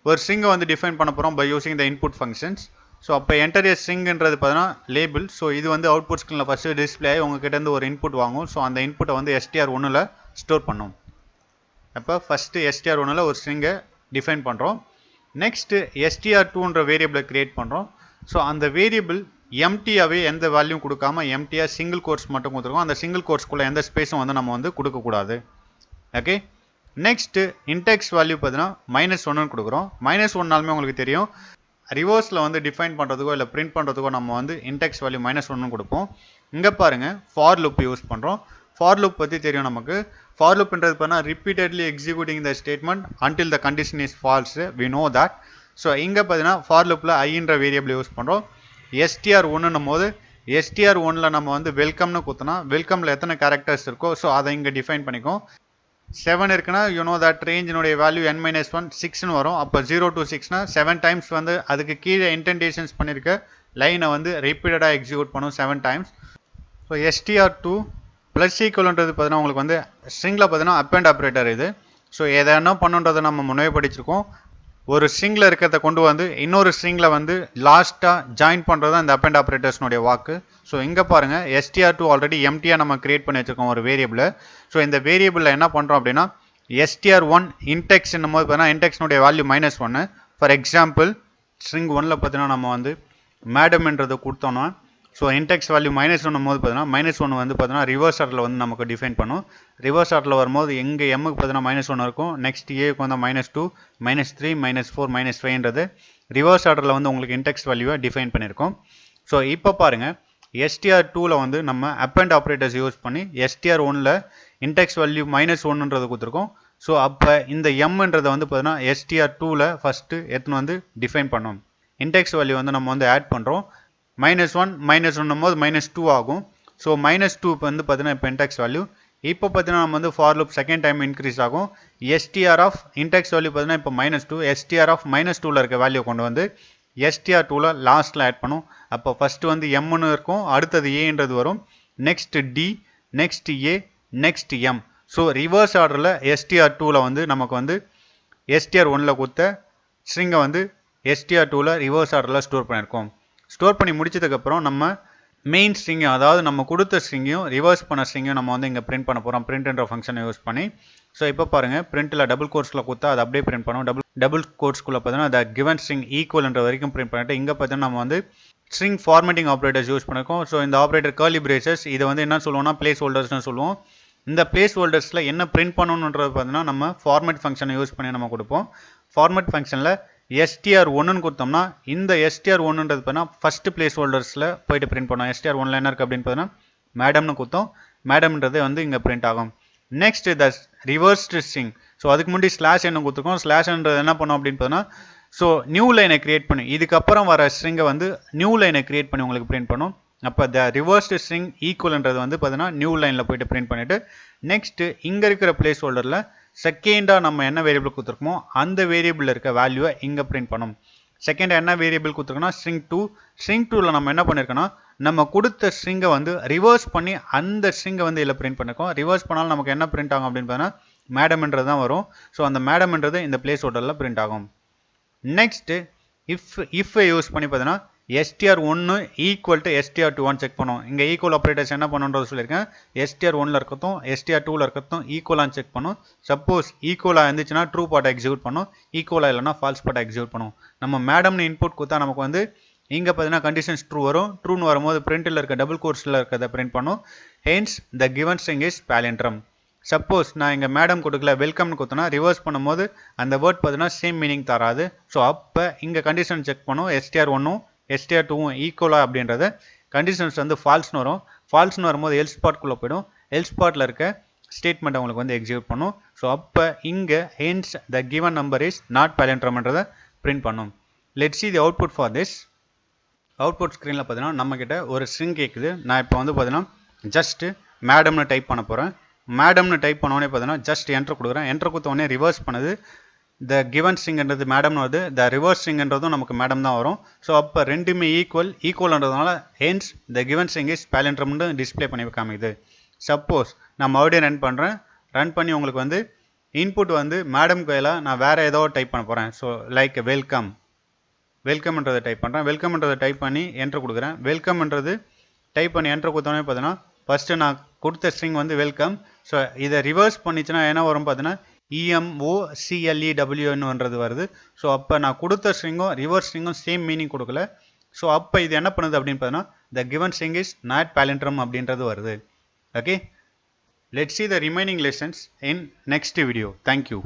ஒரு ஸ்ட்ரிங்கை வந்து டிஃபைன் பண்ண போகிறோம் by using the input functions. So அப்போ என்டர் ஏ ஸ்ட்ரிங்ன்றது பார்த்தீங்கன்னா லேபிள். ஸோ இது வந்து அவுட்புட் ஸ்க்ரீனில் ஃபஸ்ட்டு டிஸ்பிளே ஆகி உங்ககிட்டேருந்து ஒரு இன்புட் வாங்கும். ஸோ அந்த இன்புட்டை வந்து str1ல் ஸ்டோர் பண்ணும். அப்போ ஃபஸ்ட்டு str1ல் ஒரு ஸ்ட்ரிங்கை டிஃபைன் பண்ணுறோம். நெக்ஸ்ட்டு str2ன்ற வேரியபிளை கிரியேட் பண்ணுறோம். ஸோ அந்த வேரியபிள் எம்டியாகவே எந்த வேல்யூ கொடுக்காம எம்டியாக சிங்கிள் கோர்ஸ் மட்டும் கொடுத்துருக்கோம். அந்த சிங்கிள் கோர்ஸ்க்குள்ளே எந்த ஸ்பேஸும் வந்து நம்ம வந்து கொடுக்கக்கூடாது. ஓகே, நெக்ஸ்ட்டு இன்டெக்ஸ் வேல்யூ பார்த்தீங்கன்னா -1 கொடுக்குறோம். -1நாலுமே உங்களுக்கு தெரியும் ரிவர்ஸில் வந்து டிஃபைன் பண்ணுறதுக்கோ இல்லை பிரிண்ட் பண்ணுறதுக்கோ நம்ம வந்து இன்டெக்ஸ் வேல்யூ -1 கொடுப்போம். இங்கே பாருங்கள் ஃபார் லூப் யூஸ் பண்ணுறோம். ஃபார் லூப் பற்றி தெரியும் நமக்கு. ஃபார் லூப்ன்றது பார்த்தீங்கன்னா repeatedly executing the statement until the condition is false. We know that. So இங்கே பார்த்தீங்கன்னா ஃபார் லூப்பில் ஐன்ற வேரியபிள் யூஸ் பண்ணுறோம். str1ன்னும் போது str1ல் நம்ம வந்து வெல்கம்னு கொடுத்தோன்னா வெல்கமில் எத்தனை கேரக்டர்ஸ் இருக்கோ ஸோ அதை இங்கே டிஃபைன் பண்ணிக்கும். 7 இருக்குன்னா யூ நோ தட் ரேஞ்சினுடைய வேல்யூ n-1 6ன்னு வரும். அப்போ 0 to 6னா 7 டைம்ஸ் வந்து அதுக்கு கீழே இன்டென்டேஷன்ஸ் பண்ணியிருக்க லைனை வந்து ரிப்பீட்டடாக எக்ஸிக்யூட் பண்ணும் 7 டைம்ஸ். ஸோ str2 ப்ளஸ் ஈக்குவல்ன்றது பார்த்தீங்கன்னா உங்களுக்கு வந்து ஸ்ட்ரிங்கில் பார்த்தீங்கன்னா அப்பெண்ட் ஆப்ரேட்டர் இது. ஸோ எதை என்ன பண்ணுன்றதை நம்ம முன்னே படிச்சிருக்கோம். ஒரு ஸ்ட்ரிங்கில் இருக்கிறத கொண்டு வந்து இன்னொரு ஸ்ட்ரிங்கில் வந்து லாஸ்ட்டாக ஜாயின் பண்ணுறது தான் இந்த அப்பெண்ட் ஆப்ரேட்டர்ஸ்னுடைய வாக்கு. ஸோ இங்கே பாருங்கள் str2 ஆல்ரெடி எம்டியாக நம்ம கிரியேட் பண்ணி வச்சுருக்கோம் ஒரு வேரியபிளை. ஸோ இந்த வேரியபிளில் என்ன பண்ணுறோம் அப்படின்னா str1 இன்டெக்ஸ் என்னும் போது பார்த்தீங்கன்னா இன்டெக்ஸ்னுடைய வேல்யூ -1. ஃபார் எக்ஸாம்பிள் ஸ்ட்ரிங் 1ல் பார்த்தீங்கன்னா நம்ம வந்து மேடம்ன்றதை கொடுத்தோன்னா ஸோ இன்டெக்ஸ் வேல்யூ -1 போது பார்த்தீங்கன்னா -1 வந்து பார்த்தீங்கன்னா ரிவர்ஸ் ஆர்டரில் வந்து நமக்கு டிஃபைன் பண்ணும். ரிவர்ஸ் ஆர்டரில் வரும்போது எங்கே எம்முக்கு பார்த்தீங்கன்னா -1 இருக்கும். நெக்ஸ்ட் ஏக்கு வந்து -2 -3 -4 -5ன்றது ரிவர்ஸ் ஆர்டரில் வந்து உங்களுக்கு இன்டெக்ஸ் வேல்யூவை டிஃபைன் பண்ணியிருக்கோம். ஸோ இப்போ பாருங்கள் str2ல் வந்து நம்ம அப்பெண்ட் ஆப்ரேட்டர்ஸ் யூஸ் பண்ணி str1ல் இன்டெக்ஸ் வேல்யூ -1ன்றது கொடுத்துருக்கோம். ஸோ அப்போ இந்த எம்ன்றதை வந்து பார்த்தீங்கன்னா str2ல் ஃபஸ்ட்டு எடுத்துன்னு வந்து டிஃபைன் பண்ணோம். இன்டெக்ஸ் வேல்யூ வந்து நம்ம வந்து ஆட் பண்ணுறோம். -1 -1 போது -2 ஆகும். ஸோ -2 வந்து பார்த்தீங்கன்னா இப்போ இன்டெக்ஸ் வேல்யூ. இப்போ பார்த்தீங்கன்னா நம்ம வந்து for loop second time increase ஆகும். str ஆஃப் இன்டெக்ஸ் வேல்யூ பார்த்தீங்கன்னா இப்போ -2 str ஆஃப் -2ல் இருக்க வேல்யூ கொண்டு வந்து str2ல் லாஸ்ட்டில் ஆட் பண்ணும். அப்போ ஃபஸ்ட்டு வந்து எம்னு இருக்கும், அடுத்தது ஏன்றது வரும், நெக்ஸ்ட் டி, நெக்ஸ்ட் ஏ, நெக்ஸ்ட் எம். ஸோ ரிவர்ஸ் ஆர்டரில் str2ல் வந்து நமக்கு வந்து str1ல் கொடுத்த ஸ்ட்ரிங்கை வந்து str2ல் ரிவர்ஸ் ஆர்டரில் ஸ்டோர் பண்ணியிருக்கோம். ஸ்டோர் பண்ணி முடிச்சதுக்கப்புறம் நம்ம மெயின் ஸ்ட்ரிங்கையும் அதாவது நம்ம கொடுத்த ஸ்ட்ரிங்கையும் ரிவர்ஸ் பண்ண ஸ்ட்ரிங்கையும் நம்ம வந்து இங்கே பிரிண்ட் பண்ண போகிறோம் பிரிண்ட்ன்ற ஃபங்க்ஷனை யூஸ் பண்ணி. ஸோ இப்போ பாருங்கள் பிரிண்ட்டில் டபுள் கோட்ஸில் கொடுத்தா அது அப்படியே பிரிண்ட் பண்ணுவோம். டபுள் கோட்ஸ்குள்ளே பார்த்தீங்கன்னா அந்த கிவன் ஸ்ட்ரிங் ஈக்குவல்ன்ற வரைக்கும் பிரிண்ட் பண்ணிட்டு இங்கே பார்த்தீங்கன்னா நம்ம வந்து ஸ்ட்ரிங் ஃபார்மேட்டிங் ஆப்ரேட்டர்ஸ் யூஸ் பண்ணிருக்கோம். ஸோ இந்த ஆப்ரேட்டர் கர்லி பிரேசஸ் இதை வந்து என்ன சொல்லுவோம்னா பிளேஸ் ஹோல்டர்ஸ்னு சொல்லுவோம். இந்த பிளேஸ் ஹோல்டர்ஸில் என்ன பிரிண்ட் பண்ணணுன்றது பார்த்தீங்கன்னா நம்ம ஃபார்மேட் ஃபங்க்ஷனை யூஸ் பண்ணி நம்ம கொடுப்போம். ஃபார்மேட் ஃபங்க்ஷனில் str1ன்னு கொடுத்தோம்னா இந்த str1ன்றது பார்த்தீங்கன்னா ஃபஸ்ட்டு பிளேஸ் ஹோல்டர்ஸில் போயிட்டு பிரிண்ட் பண்ணோம். str1ல் என்ன இருக்குது அப்படின்னு பார்த்தீங்கன்னா மேடம்னு கொடுத்தோம். மேடம்ன்றது வந்து இங்கே பிரிண்ட் ஆகும். Next the reversed string. So அதுக்கு முன்னாடி ஸ்லாஷ் என்ன கொடுத்துருக்கோம். ஸ்லாஷ்ன்றது என்ன பண்ணோம் அப்படின்னு பார்த்தீங்கன்னா ஸோ நியூ லைனை கிரியேட் பண்ணி இதுக்கப்புறம் வர ஸ்ட்ரிங்கை வந்து நியூ லைனை கிரியேட் பண்ணி உங்களுக்கு பிரிண்ட் பண்ணும். அப்போ த ரிவர்ஸ்டு ஸ்ட்ரிங் ஈக்குவல்ன்றது வந்து பார்த்தீங்கன்னா நியூ லைனில் போயிட்டு பிரிண்ட் பண்ணிவிட்டு நெக்ஸ்ட்டு இங்கே இருக்கிற பிளேஸ் ஹோல்டரில் செகண்டாக நம்ம என்ன வேரியபிள் கொடுத்துருக்கோமோ அந்த வேரியபிளில் இருக்க வேல்யூவை இங்கே பிரிண்ட் பண்ணும். செகண்டாக என்ன வேரியபிள் கொடுத்துருக்கோன்னா ஸ்ட்ரிங் 2. ஸ்ட்ரிங் 2ல் நம்ம என்ன பண்ணியிருக்கோன்னா நம்ம கொடுத்த ஸ்ட்ரிங்கை வந்து ரிவர்ஸ் பண்ணி அந்த ஸ்ட்ரிங்கை வந்து இதில் பிரிண்ட் பண்ணியிருக்கோம். ரிவர்ஸ் பண்ணாலும் நமக்கு என்ன பிரிண்ட் ஆகும் அப்படின்னு பார்த்தீங்கன்னா மேடம்ன்றது தான் வரும். ஸோ அந்த மேடம்ன்றது இந்த பிளேஸ் ஹோல்டரில் பிரிண்ட் ஆகும். நெக்ஸ்ட்டு if யூஸ் பண்ணி பார்த்தீங்கன்னா str1 equal to str2 check பண்ணும். இங்கே ஈக்குவல் ஆப்ரேட்டர்ஸ் என்ன பண்ணுன்றது சொல்லியிருக்கேன். str1ல இருக்கட்டும் str2ல இருக்கட்டும் ஈக்குவலான்னு செக் பண்ணும். சப்போஸ் ஈக்குவலாக இருந்துச்சுன்னா ட்ரூ பார்ட்டை எக்ஸிக்யூட் பண்ணும். ஈக்குவலாக இல்லைனா ஃபால்ஸ் பார்ட்டை எக்ஸிக்யூட் பண்ணும். நம்ம மேடம்னு இன்புட் கொடுத்தா நமக்கு வந்து இங்கே பார்த்தீங்கன்னா கண்டிஷன்ஸ் ட்ரூ வரும். ட்ரூன்னு வரும்போது பிரிண்டில் இருக்க டபுள் கோர்ஸில் இருக்கிறத பிரிண்ட் பண்ணும். Hence the given string is palindrome. Suppose நான் இங்கே மேடம் கொடுக்கல வெல்கம்னு கொடுத்தனா ரிவர்ஸ் பண்ணும்போது அந்த வேர்ட் பார்த்தீங்கன்னா சேம் மீனிங் தராது. ஸோ அப்போ இங்கே கண்டிஷன் செக் பண்ணும். str1ம் str2ம் ஈக்குவலா அப்படின்றத கண்டிஷன்ஸ் வந்து ஃபால்ஸ்னு வரும். ஃபால்ஸ்னு வரும்போது எல்ஸ் பார்ட்குள்ளே போயிடும். எல்ஸ் பார்ட்டில் இருக்க ஸ்டேட்மெண்ட் உங்களுக்கு வந்து எக்ஸிக்யூட் பண்ணும். ஸோ அப்போ இங்கே hence the given number is not palindromeன்றதை பிரிண்ட் பண்ணும். Let's see the output for this. Output ஸ்க்ரீனில் பார்த்தீங்கன்னா நம்மக்கிட்ட ஒரு ஸ்ட்ரிங் கேட்குது. நான் இப்போ வந்து பார்த்தீங்கன்னா ஜஸ்ட்டு மேடம்னு டைப் பண்ண போகிறேன். மேடம்னு டைப் பண்ணோடனே பார்த்தீங்கன்னா ஜஸ்ட் என்ட்ரு கொடுக்குறேன். என்ட்ரு கொடுத்தோடனே ரிவர்ஸ் பண்ணுது. த கிவன் ஸ்ட்ரிங்ன்றது மேடம்னு வருது. த ரிவர்ஸ் ஸ்ட்ரிங்ன்றதும் நமக்கு மேடம் தான் வரும். ஸோ அப்போ ரெண்டுமே ஈக்குவல்ன்றதுனால hence the given string is palindromeன்னு டிஸ்பிளே பண்ணி காமிக்குது. சப்போஸ் நான் மறுபடியும் ரன் பண்ணுறேன். ரன் பண்ணி உங்களுக்கு வந்து இன்புட் வந்து மேடம் கையில் நான் வேறு ஏதோ டைப் பண்ண போகிறேன். ஸோ லைக் வெல்கம்ன்றதை டைப் பண்ணுறேன். வெல்கம்ன்றதை டைப் பண்ணி என்ட்ரு கொடுக்குறேன். வெல்கம்ன்றது டைப் பண்ணி என்ட்ரு கொடுத்தோன்னே பார்த்தீங்கன்னா ஃபஸ்ட்டு நான் கொடுத்த ஸ்ட்ரிங் வந்து வெல்கம். ஸோ இதை ரிவர்ஸ் பண்ணிச்சுன்னா என்ன வரும் பார்த்தீங்கன்னா EMOCLEWன்றது வருது. ஸோ அப்போ நான் கொடுத்த ஸ்ட்ரிங்கும் ரிவர்ஸ் ஸ்ட்ரிங்கும் சேம் மீனிங் கொடுக்கல. ஸோ அப்போ இது என்ன பண்ணுது அப்படின்னு பார்த்தீங்கன்னா த given string is not palindrome அப்படின்றது வருது. Okay, let's see the remaining lessons in next video. Thank you.